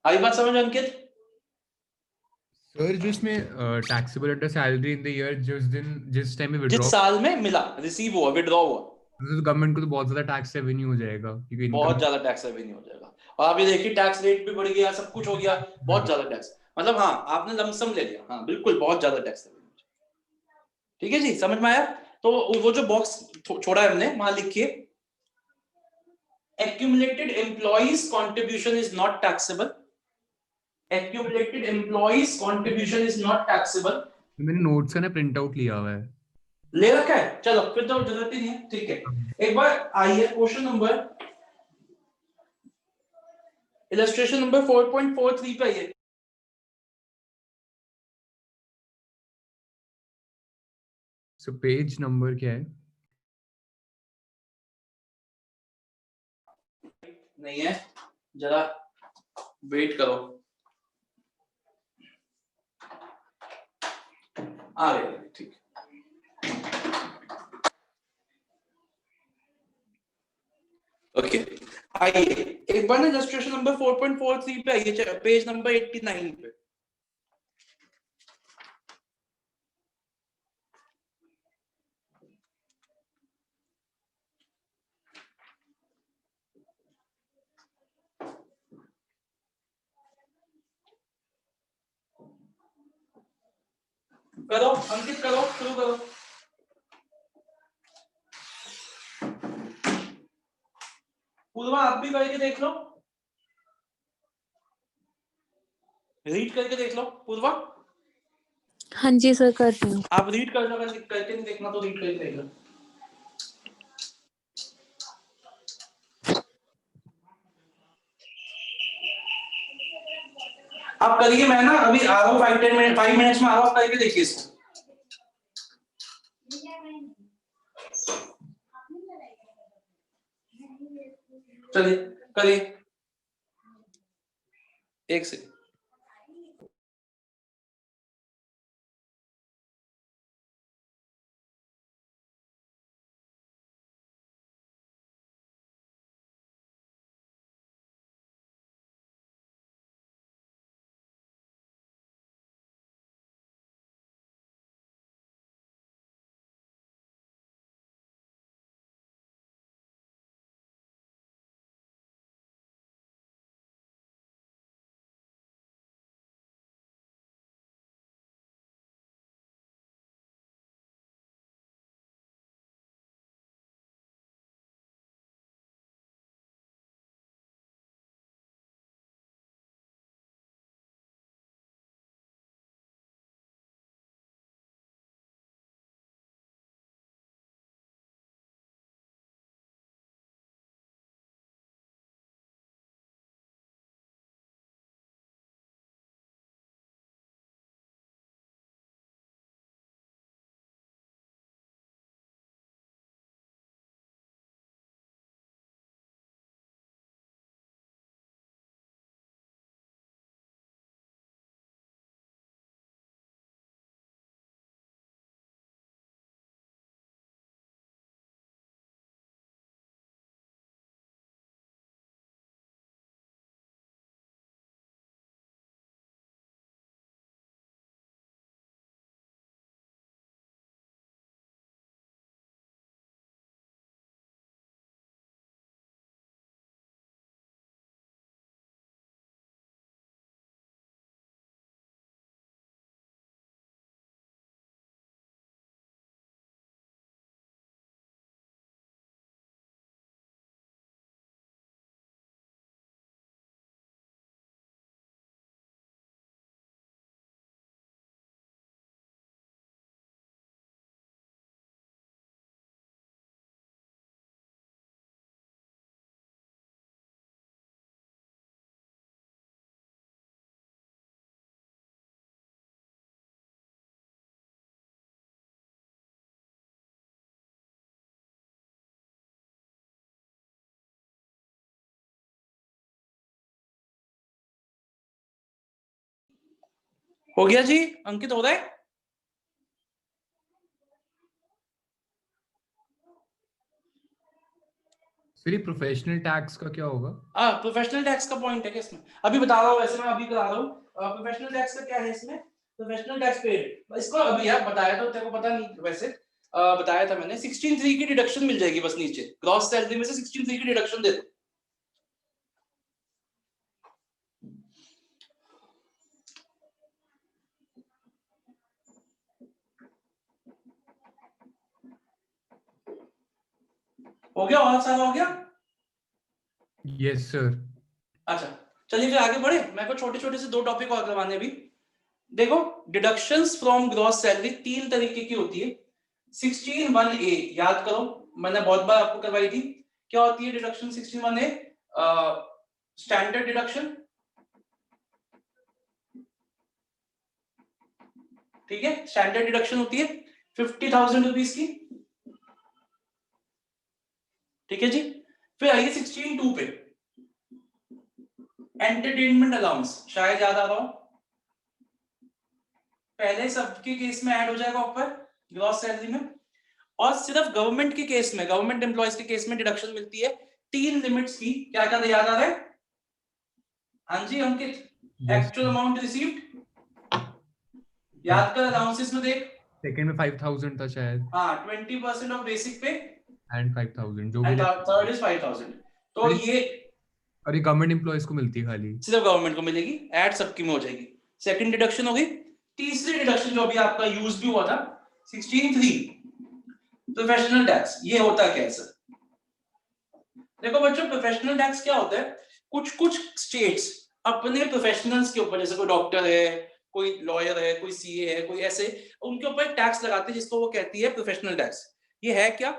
आई बात समझ अंकित? Sir, जो इसमें taxable under salary in the year जिस टाइम में जिस withdraw, साल में मिला, रिसीव हुआ, विड्रॉ हुआ, तो गवर्नमेंट को तो बहुत ज्यादा टैक्स रेवेन्यू हो जाएगा क्योंकि बहुत इनकम। ज्यादा टैक्स रेवेन्यू हो जाएगा। और आप ये देखिए टैक्स रेट भी बढ़ गया, सब कुछ हो गया, बहुत ज्यादा टैक्स, मतलब हाँ आपने लमसम ले लिया, हाँ बिल्कुल बहुत ज्यादा टैक्स रेवेन्यू, ठीक है जी, समझ में आया? तो वो जो बॉक्स छोड़ा है हमने, वहां लिखिए accumulated employees contribution is not taxable, accumulated employees contribution is not taxable। मैंने नोट्स का ना प्रिंट आउट लिया हुआ है। ले रखा है, चलो फिर तो जरूरत ही नहीं है, ठीक है। एक बार आइए क्वेश्चन नंबर, इलस्ट्रेशन नंबर 4.43 पे आइए। सो पेज नंबर क्या है? नहीं है, जरा वेट करो, आ गया, ठीक। ओके, आइए एक बार ना इलस्ट्रेशन नंबर 4.43 पे आइए, पेज नंबर 89 पे। करो अंकित, करो, शुरू करो। पूर्वा आप भी करके देख लो, रीड करके देख लो पूर्वा। हाँ जी सर, करती हूँ। आप रीड कर लो, अगर करके नहीं देखना तो रीड करके देख लो। आप करिए, मैं ना अभी आ रहा हूँ 5 मिनट्स में आ रहा हूँ, करके देखिए इसको। चलिए करिए, एक सेकंड। हो गया जी? अंकित हो रहा है? सर ये प्रोफेशनल टैक्स का क्या होगा? प्रोफेशनल टैक्स का पॉइंट है क्या इसमें? अभी बता रहा हूँ, वैसे मैं अभी करा रहा हूँ। प्रोफेशनल टैक्स का क्या है इसमें? प्रोफेशनल टैक्स पेड, इसको अभी यार बताया तो तेरे को पता नहीं वैसे, बताया था मैंने। 16(3) की डिडक्शन मिल जाएगी बस नीचे, ग्रॉस सैलरी में से 16(3) की डिडक्शन दे दो। हो गया? और सारा हो गया? Yes sir. अच्छा चलिए फिर आगे बढ़े। मेरे को छोटे छोटे से 2 टॉपिक और करवाने भी। देखो, डिडक्शंस फ्रॉम ग्रॉस सैलरी 3 तरीके की होती है। 16(1)(a) याद करो, मैंने बहुत बार आपको करवाई थी। क्या होती है डिडक्शन 16(1)(a)? स्टैंडर्ड डिडक्शन, ठीक है, स्टैंडर्ड डिडक्शन होती है 50,000 रुपीज की, ठीक है जी। फिर आइए 16(2) पे, एंटरटेनमेंट अलाउंस, शायद याद आ रहा हो, पहले सबके केस में ऐड हो जाएगा ऊपर ग्रॉस सैलरी में, और सिर्फ गवर्नमेंट के केस में, गवर्नमेंट एम्प्लॉयज के केस में डिडक्शन मिलती है 3 लिमिट्स की। क्या क्या याद आ रहा है? हाँ जी अंकित, एक्चुअल अमाउंट रिसीव्ड याद कर, अलाउंसेस में देख, सेकंड में 5,000 था शायद, हाँ 20% ऑफ बेसिक पे, एंड 5,000 जो भी एंड थर्ड इज 5,000। तो ये और ये गवर्नमेंट एम्प्लॉयज को मिलती है खाली, सिर्फ गवर्नमेंट को मिलेगी, ऐड सबकी में हो जाएगी। सेकंड डिडक्शन होगी। तीसरी डिडक्शन जो अभी आपका यूज भी हुआ था 16(3), प्रोफेशनल टैक्स। ये होता क्या है सर? देखो बच्चों, प्रोफेशनल टैक्स क्या होता है, कुछ कुछ स्टेट्स अपने प्रोफेशनल्स के ऊपर, जैसे कोई डॉक्टर है, कोई लॉयर है, कोई सीए है, कोई ऐसे, उनके ऊपर टैक्स लगाते हैं जिसको वो कहती है प्रोफेशनल टैक्स। ये है क्या?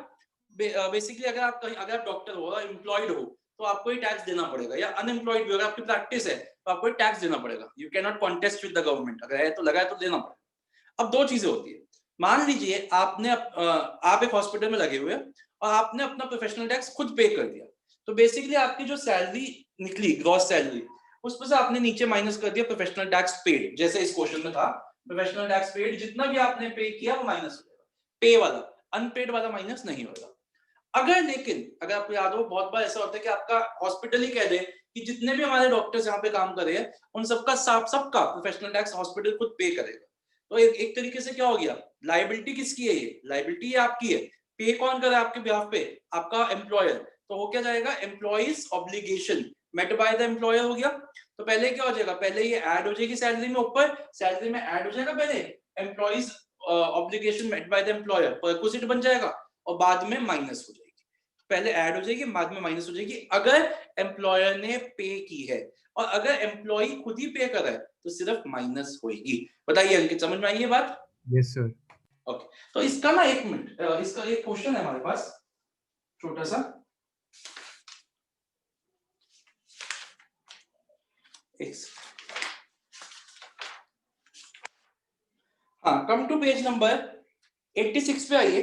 बेसिकली अगर आप डॉक्टर हो, एम्प्लॉयड हो, तो आपको ये टैक्स देना पड़ेगा, या अनएम्प्लॉयड भी अगर आपकी प्रैक्टिस है तो आपको टैक्स देना पड़ेगा। You can not contest with the government, अगर है तो लगा है तो देना पड़ेगा। अब 2 चीजें होती है, मान लीजिए आपने आप एक हॉस्पिटल में लगे हुए हैं और आपने अपना प्रोफेशनल टैक्स खुद पे कर दिया, तो बेसिकली आपकी जो सैलरी निकली, ग्रॉस सैलरी, उसमें से आपने नीचे माइनस कर दिया प्रोफेशनल टैक्स पेड, जैसे इस क्वेश्चन में था प्रोफेशनल टैक्स पेड, जितना भी आपने पे किया वो माइनस हो जाएगा, पे वाला, अनपेड वाला माइनस नहीं होगा। अगर लेकिन अगर आपको याद हो, बहुत बार ऐसा होता है कि आपका हॉस्पिटल ही कह दे कि जितने भी हमारे डॉक्टर्स यहाँ पे काम कर रहे हैं उन सबका सबका प्रोफेशनल टैक्स हॉस्पिटल खुद पे करेगा। तो एक तरीके से क्या हो गया, लायबिलिटी किसकी है? ये लायबिलिटी आपकी है, पे कौन कर रहा है आपके बिहाफ पे? आपका एम्प्लॉयर। तो हो क्या जाएगा, employee's obligation met by the employer हो गया। तो पहले क्या हो जाएगा, पहले ये ऐड हो जाएगी सैलरी में, ऊपर सैलरी में ऐड हो जाएगा पहले employee's obligation met by the employer, perquisite बन जाएगा, और बाद में माइनस हो जाएगी। पहले ऐड हो जाएगी, बाद में माइनस हो जाएगी अगर एम्प्लॉयर ने पे की है, और अगर एम्प्लॉय खुद ही पे कर रहा है तो सिर्फ माइनस होगी। बताइए अंकित, समझ में आई ये बात? Yes sir. ओके, तो इसका ना 1 मिनट, इसका एक क्वेश्चन है हमारे पास छोटा सा, हाँ, कम टू पेज नंबर 86 पे आइए।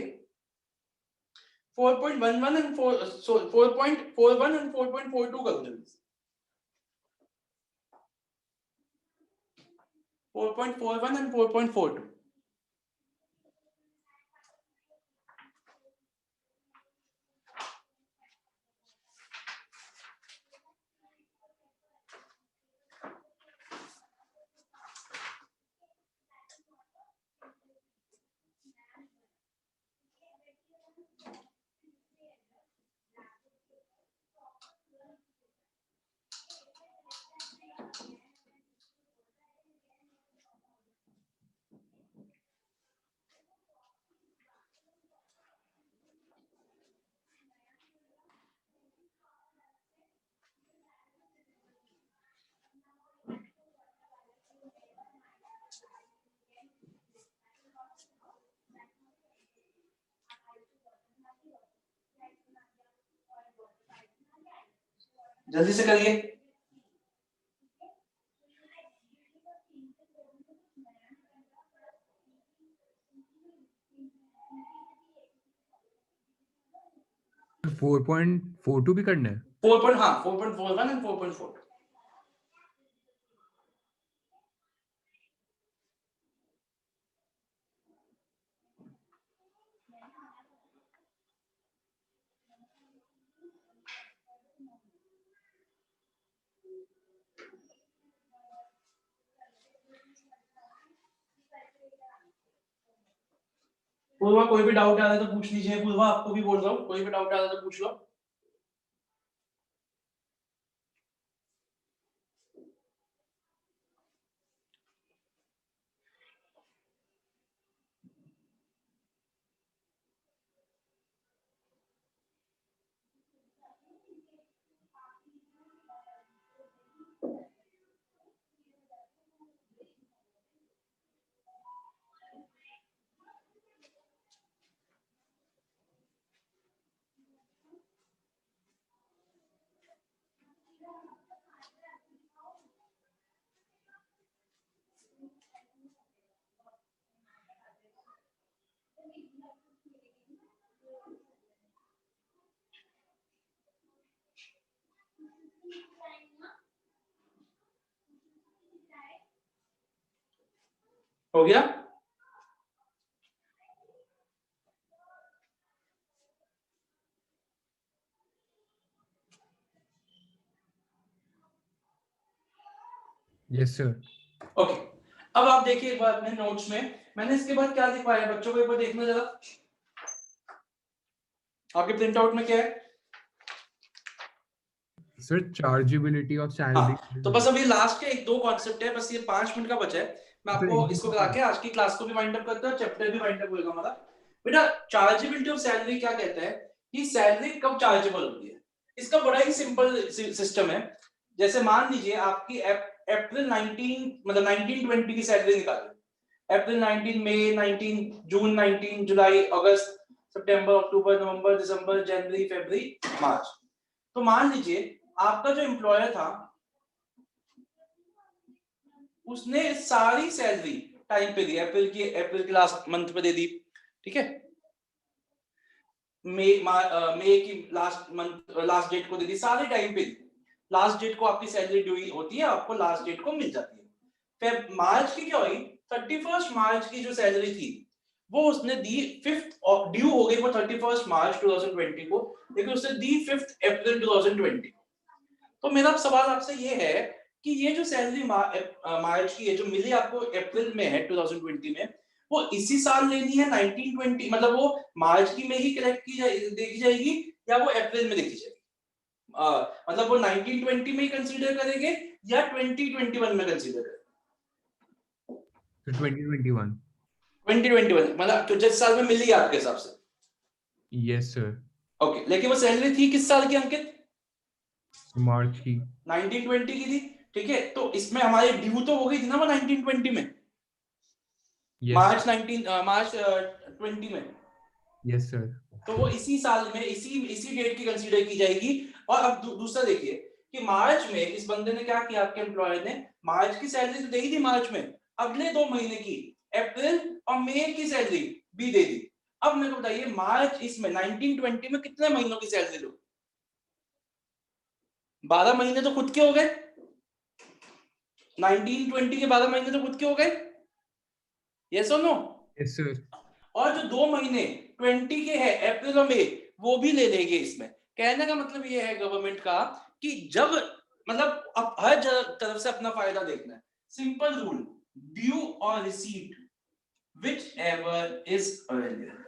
4.11 एंड 4.41 एंड 4.42 कर दो। 4.41 एंड 4.42। जल्दी से करिए। तो 4.42 भी करना है? 4.41 एंड 4.42। पूर्वा कोई भी डाउट आ रहा है तो पूछ लीजिए। पूर्वा आपको भी बोल रहा हूँ, कोई भी डाउट आ रहा है तो पूछ लो। हो गया? Yes sir. ओके, अब आप देखिए एक बार अपने नोट्स में मैंने इसके बाद क्या लिखवाया है, बच्चों को एक बार देखना जरा। आपके प्रिंट आउट में क्या है? Sir chargeability of salary. तो बस अभी लास्ट के एक दो कॉन्सेप्ट है, बस ये 5 मिनट का बचा है। मैं आपको इसको करा के आज की क्लास को भी वाइंड अप करता हूं, चैप्टर भी वाइंड अप होगा हमारा। बेटा चार्जेबिलिटी ऑफ सैलरी क्या कहता है कि सैलरी कब चार्जेबल होती है। इसका बड़ा ही सिंपल सिस्टम है। जैसे मान लीजिए आपकी अप्रैल 19 मतलब 1920 की सैलरी निकाली, अप्रैल 19, मई 19, जून 19, जुलाई, अगस्त, सितंबर, अक्टूबर, नवंबर, दिसंबर, जनवरी, फरवरी, मार्च। तो मान लीजिए आपका जो एम्प्लॉयर था उसने सारी सैलरी टाइम पे दी, अप्रैल की लास्ट मंथ पे दे दी, ठीक है। मई की लास्ट मंथ लास्ट डेट को दे दी, सारे टाइम पे दी। लास्ट डेट को आपकी सैलरी ड्यू होती है, आपको लास्ट डेट को मिल जाती है। फिर मार्च की क्या हुई, 31 मार्च की जो सैलरी थी वो उसने दी 5th ड्यू हो गई वो 31 मार्च 2020 को, लेकिन उसने दी 5 अप्रैल 2020। तो मेरा सवाल आपसे ये है कि ये जो सैलरी मार्च की है जो मिली आपको अप्रैल में है 2020 में, वो इसी साल लेनी है 1920, मतलब वो मार्च की में ही कलेक्ट देखी जाएगी या वो अप्रैल में देखी जाएगी? मतलब वो 1920 में ही कंसीडर करेंगे या 2021 में कंसीडर करेंगे? 2021। 2021 मतलब तो जिस साल में मिली आपके हिसाब से? Yes sir. ओके, लेकिन वो सैलरी थी किस साल की अंकित? मार्च की। 1920 की थी, ठीक है। तो इसमें हमारी ड्यू तो हो गई थी ना वो 1920 में, मार्च 20 में। Yes sir. तो वो इसी साल में इसी डेट की कंसीडर की जाएगी। और अब दूसरा देखिए कि मार्च में इस बंदे ने क्या किया, आपके एम्प्लॉयर ने मार्च की सैलरी तो दे ही दी मार्च में, अगले 2 महीने की अप्रैल और मई की सैलरी भी दे दी। अब मेरे को बताइए मार्च इसमें 1920 में कितने महीनों की सैलरी लो? 12 महीने तो खुद के हो गए, 1920 के 12 महीने तो खुद के हो गए, यस और नो? Yes sir. और जो 2 महीने 20 के है अप्रैल और मई वो भी ले लेंगे इसमें। कहने का मतलब ये है गवर्नमेंट का कि जब मतलब अब हर तरफ से अपना फायदा देखना है। सिंपल रूल, ड्यू और receipt which ever is earlier.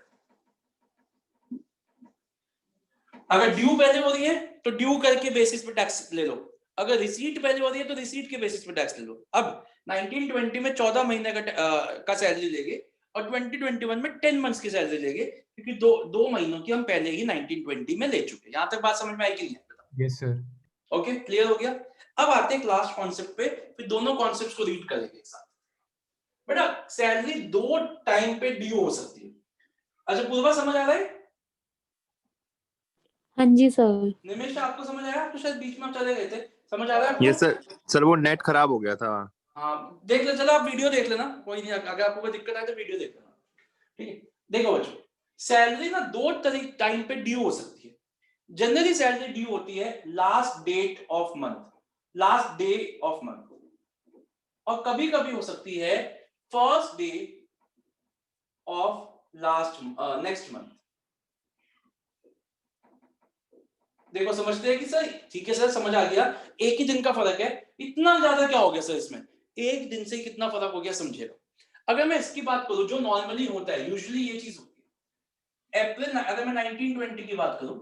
अगर ड्यू पहले हो रही है तो ड्यू करके बेसिस पे टैक्स ले लो, अगर रिसीट पहले हो रही है तो रिसीट के बेसिस पे टैक्स ले लो। अब 1920 में 14 महीने का सैलरी लेंगे और 2021 में 10 मंथ्स की सैलरी लेंगे, क्योंकि दो महीनों की हम पहले ही 1920 में ले चुके। यहां तक बात समझ में आई कि नहीं? Yes sir. ओके, क्लियर हो गया। अब आते हैं लास्ट कॉन्सेप्ट पे, फिर दोनों कॉन्सेप्ट्स को रीड करेंगे एक साथ। बेटा सैलरी 2 टाइम पे ड्यू हो सकती है। अच्छा पूर्वा समझ आ रहा है? हाँ जी सर। निमेश आपको समझ आया? आप तो शायद बीच में चले गए थे, समझ आ रहा है आपको? Yes sir. सर वो नेट खराब हो गया था। हाँ देख ले, चलो आप वीडियो देख लेना, कोई नहीं, अगर आपको कोई दिक्कत आए तो वीडियो देख लेना, ठीक है। देखो बच्चों, सैलरी ना 2 टाइम पे ड्यू हो सकती है। जनरली सैलरी ड्यू होती है last date of month, last day of month, और कभी कभी हो सकती है first day of last next month. देखो समझते हैं कि सर ठीक है सर समझ आ गया, एक ही दिन का फर्क है, इतना ज्यादा क्या हो गया सर इसमें, एक दिन से कितना फर्क हो गया समझेगा। अगर मैं इसकी बात करूं जो नॉर्मली होता है, यूजुअली ये चीज होती है, अप्रैल, अगर मैं 1920 की बात करूं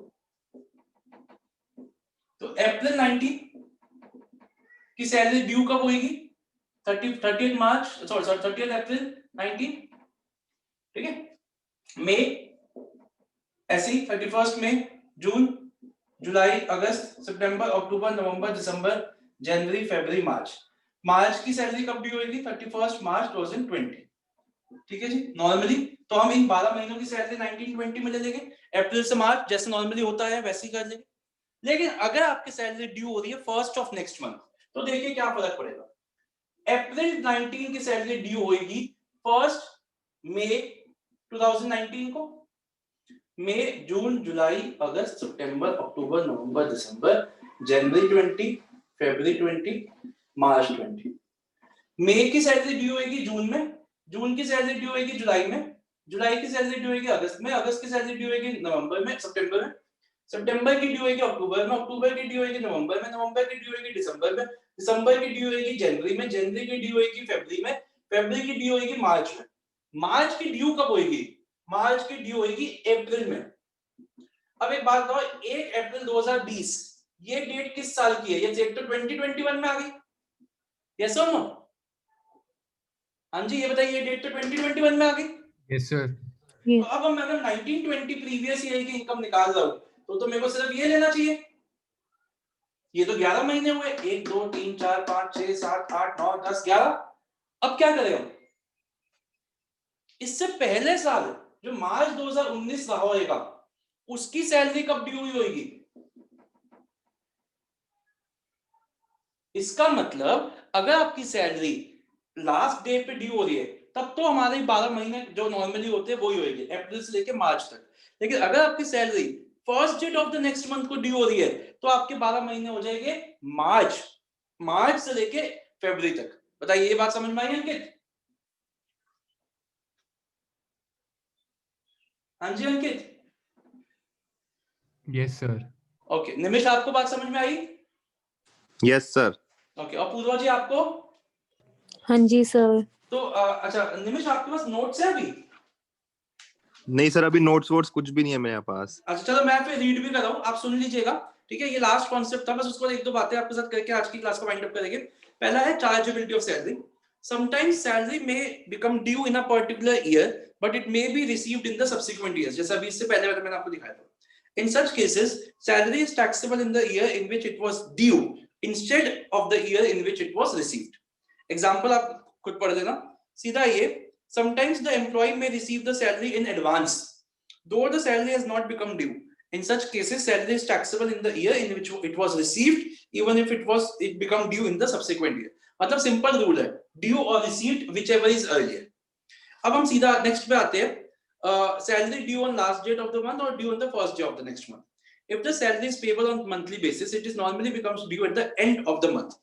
तो अप्रैल 19 की सैलरी ड्यू कब होगी? 30 मार्च, सॉरी 30 अप्रैल 19, ठीक है। मई ऐसे ही 31 मई, जून, जुलाई, अगस्त, सितंबर, अक्टूबर, नवंबर, दिसंबर, जनवरी, फरवरी, मार्च की सैलरी कब ड्यू होगी? 31 मार्च 2020, ठीक है जी। नॉर्मली तो हम इन 12 महीनों की सैलरी 1920 में ले लेंगे, अप्रैल से मार्च जैसे नॉर्मली होता है वैसे ही कर लेंगे। लेकिन अगर आपकी सैलरी ड्यू हो रही है फर्स्ट ऑफ नेक्स्ट मंथ, तो देखिए क्या फर्क पड़ेगा। अप्रैल 19 की सैलरी ड्यू होगी फर्स्ट मई 2019 को, मई, जून, जुलाई, अगस्त, सितंबर, अक्टूबर, नवंबर, दिसंबर, जनवरी 20, फरवरी 20, मार्च 20। मई की सैलरी ड्यू होगी जून में, जून की सैलरी ड्यू होगी जुलाई में, जुलाई की सैलरी ड्यू होगी अगस्त में, अगस्त की सैलरी ड्यू होगी नवंबर में, सितंबर में, सितंबर की ड्यू होगी अक्टूबर में, अक्टूबर की ड्यू होगी नवंबर में, नवंबर की ड्यू होगी दिसंबर में, दिसंबर की ड्यू होगी जनवरी में, जनवरी की ड्यू होगी फरवरी में, फरवरी की ड्यू होगी मार्च में, मार्च की ड्यू कब होगी? मार्च की ड्यू होगी अप्रैल में। अब एक बात बताओ, 1 अप्रैल 2020 ये डेट किस साल की है? ये डेट तो 2021 में आ गई, यस और नो? हाँ जी, ये बताइए, ये डेट तो 2021 में आ गई। Yes sir. तो अब मैं अगर 1920 प्रीवियस ईयर की इनकम निकाल रहा हूं तो मेरे को सिर्फ ये लेना चाहिए। ये तो 11 महीने हुए, 1 2 3 4 5 6 7 8 9 10 11। अब क्या करें हम? इससे पहले साल जो मार्च 2019 रहा होगा उसकी सैलरी कब ड्यू हुई होगी? इसका मतलब अगर आपकी सैलरी लास्ट डे पे ड्यू हो रही है तब तो हमारे 12 महीने जो नॉर्मली होते हैं वही होगी, अप्रैल से लेके मार्च तक। लेकिन अगर आपकी salary first date of the next month को ड्यू हो रही है तो आपके 12 महीने हो जाएंगे मार्च से लेके फरवरी तक। बताइए, ये बात समझ में आई अंकित? हाँ जी Ankit. Yes sir. Okay, Nimish आपको बात समझ में आई? Yes sir. ओके, और पूर्वा जी आपको? हाँ जी सर। तो अच्छा निमिष, आपके पास नोट्स है अभी? नहीं सर, अभी नोट्स वोट्स कुछ भी नहीं है मेरे पास। अच्छा चलो, मैं फिर रीड भी कर रहा हूँ, आप सुन लीजिएगा, ठीक है। ये लास्ट कॉन्सेप्ट था, बस उसको एक दो बातें आपके साथ करके आज की क्लास को वाइंड अप करेंगे। पहला है chargeability of salary. Sometimes salary में become due in a particular year but it may be received in the subsequent years, जैसे अभी इससे पहले मैंने आपको दिखाया था। In such cases, salary is taxable in the year in which it was due instead of the year in which it was received. Example आप खुद पढ़ लेना सीधा ये। Sometimes the employee may receive the salary in advance, though the salary has not become due. In such cases, salary is taxable in the year in which it was received, even if it become due in the subsequent year. मतलब simple rule है, due or received, whichever is earlier. अब हम सीधा next पे आते हैं। Salary due on last date of the month or due on the first day of the next month. If the salary is payable on monthly basis, it is normally becomes due at the end of the month.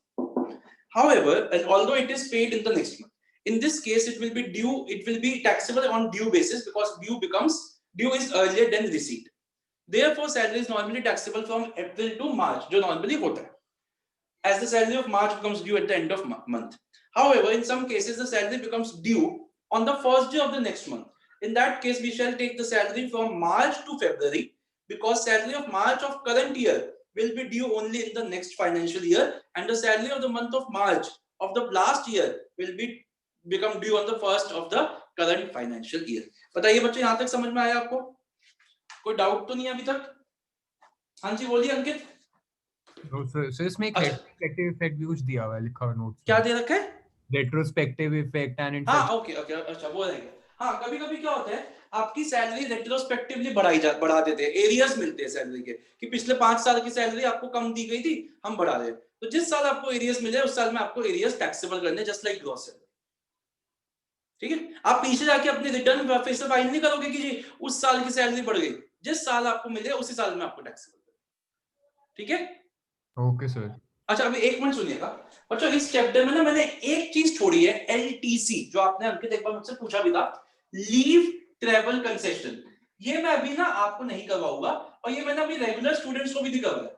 However, and although it is paid in the next month, in this case it will be due. It will be taxable on due basis because due is earlier than receipt. Therefore, salary is normally taxable from April to March, जो normally होता है, as the salary of March becomes due at the end of month. However, in some cases the salary becomes due on the first day of the next month. In that case, we shall take the salary from March to February because salary of March of current year will be due only in the next financial year, and the salary of the month of March of the last year will become due on the first of the current financial year. बताइए बच्चों, यहाँ तक समझ में आया आपको? कोई doubt तो नहीं है अभी तक? हाँ जी बोलिए अंकित। सो इसमें एक रेट्रोस्पेक्टिव इफेक्ट भी कुछ दिया हुआ है, लिखा हुआ नोट्स क्या दे रखा है? रेट्रोस्पेक्टिव इफेक्ट एंड हाँ ओके ओके, अच्छा वो रहेगा। हाँ, कभी कभी क्या होता है, आपकी सैलरी रेट्रोस्पेक्टिवली बढ़ा देते हैं, एरियर्स मिलते हैं सैलरी के, कि पिछले 5 साल की सैलरी आपको कम दी गई थी, हम बढ़ा रहे हैं। तो जिस साल आपको एरियर्स मिले उस साल में आपको एरियर्स टैक्सेबल करने, जस्ट लाइक ग्रॉस सैलरी, ठीक है। आप पीछे जाके अपने रिटर्न फिर से फाइल नहीं करोगे कि जी उस साल की सैलरी बढ़ गई, जिस साल आपको मिले उसी साल में आपको टैक्सेबल, ठीक है। Okay sir. अच्छा अभी एक मिनट सुनिएगा बच्चों, इस चैप्टर में ना मैंने एक चीज छोड़ी है, LTC, जो आपने अंकित एक बार मुझसे पूछा भी था, लीव ट्रैवल कंसेशन। ये मैं अभी ना आपको नहीं करवाऊंगा, और ये मैंने अभी रेगुलर स्टूडेंट्स को भी नहीं करवाया,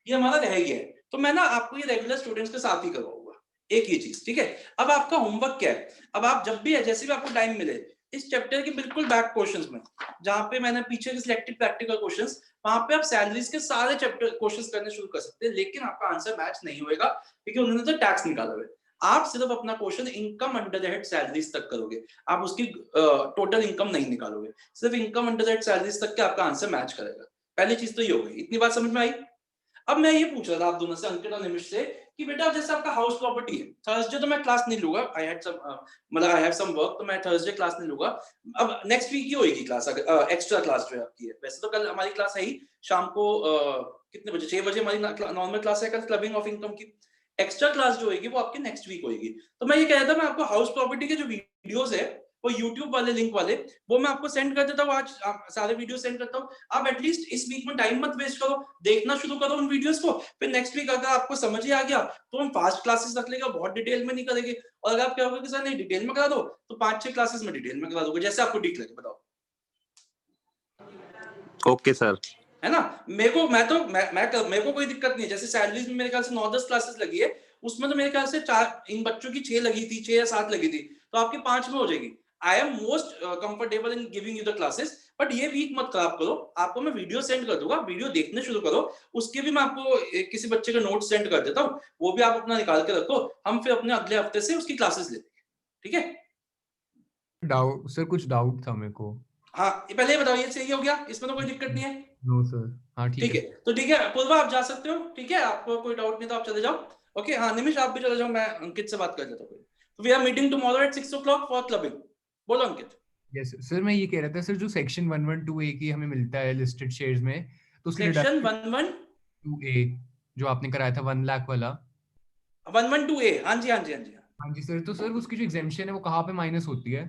ये हमारा रह गया है, तो मैं ना आपको ये रेगुलर स्टूडेंट्स के साथ ही करवाऊंगा एक ही चीज, ठीक है। अब आपका होमवर्क क्या है, अब आप जब भी जैसे भी आपको टाइम मिले इस चैप्टर के बिल्कुल बैक क्वेश्चंस में, जहां पे मैंने पीछे के सिलेक्टेड प्रैक्टिकल क्वेश्चंस, वहां पे आप सैलरीज के सारे चैप्टर क्वेश्चंस करने शुरू कर सकते हैं, लेकिन आपका आंसर मैच नहीं होएगा क्योंकि उन्होंने तो टैक्स निकाला हुआ है। आप सिर्फ अपना question income under the head salaries तक करोगे, आप उसकी टोटल इनकम नहीं निकालोगे, सिर्फ income under the head salaries तक के आपका आंसर मैच करेगा। पहली चीज तो ये हो गई, इतनी बात समझ में आई। अब मैं ये पूछ रहा था आप दोनों से, अंकित और निमिष से, कि बेटा जैसे आपका हाउस प्रॉपर्टी है, थर्सडे तो मैं क्लास नहीं लूंगा, आई हैव सम वर्क, तो मैं थर्सडे क्लास नहीं लूंगा। अब नेक्स्ट वीक ही होएगी क्लास, अगर एक्स्ट्रा क्लास जो है आपकी है, वैसे तो कल हमारी क्लास है ही शाम को कितने बजे, 6 बजे हमारी नॉर्मल क्लास है कल क्लबिंग ऑफ इनकम की। एक्स्ट्रा क्लास जो होगी वो आपकी नेक्स्ट वीक होगी। तो मैं ये कह रहा था, मैं आपको हाउस प्रॉपर्टी के जो वीडियोस है वो YouTube वाले लिंक वाले, वो मैं आपको सेंड कर देता हूँ, आज सारे वीडियो सेंड करता हूँ। आप एटलीस्ट इस वीक में टाइम मत वेस्ट करो, देखना शुरू करो उन वीडियोस को, फिर नेक्स्ट वीक अगर आपको समझ ही आ गया तो हम फास्ट क्लासेस रख लेगा, बहुत डिटेल में नहीं करेंगे। और अगर आप कहोगे कि सर नहीं डिटेल में करा दो, तो 5-6 क्लासेस में डिटेल में करा दोगे, जैसे आपको ठीक लगे, बताओ। Okay sir. है ना? मेरे को कोई दिक्कत नहीं है। जैसे सैलरीज में मेरे ख्याल से 9-10 क्लासेस लगी है, उसमें तो मेरे ख्याल से 4 इन बच्चों की 6 लगी थी, 6 या 7 लगी थी, तो आपकी 5 में हो जाएगी। I am most comfortable in giving you the classes, but ये वीक मत खराब करो। आपको मैं वीडियो सेंड कर दूंगा, वीडियो देखने शुरू करो, उसके भी मैं आपको किसी बच्चे का नोट सेंड कर देता हूँ, वो भी आप अपना निकाल के रखो, हम फिर अपने अगले हफ्ते से उसकी क्लासेस लेते हैं, ठीक है? डाउट सर, कुछ डाउट था मेरे को। हाँ, पहले ये बताओ, ये सही हो गया, इसमें तो कोई दिक्कत नहीं है? No sir. हाँ ठीक ठीक है, तो ठीक है पूर्वा, आप जा सकते हो, ठीक है? आपको कोई डाउट नहीं तो आप चले जाओ। ओके, हाँ निमिष आप भी चले जाओ, मैं अंकित से बात कर लेता हूँ। तो we are meeting tomorrow at 6 o'clock for clubbing. बोलो अंकित। यस सर, मैं ये कह रहा था सर, जो सेक्शन 112A की हमें मिलता है लिस्टेड शेयर्स में, तो उसकी सेक्शन 112A, जो आपने कराया था 1 लाख वाला। 112A, हाँ जी हाँ जी हाँ जी। हाँ जी सर, तो सर उसकी जो एग्जेम्पशन है वो कहाँ पे माइनस होती है?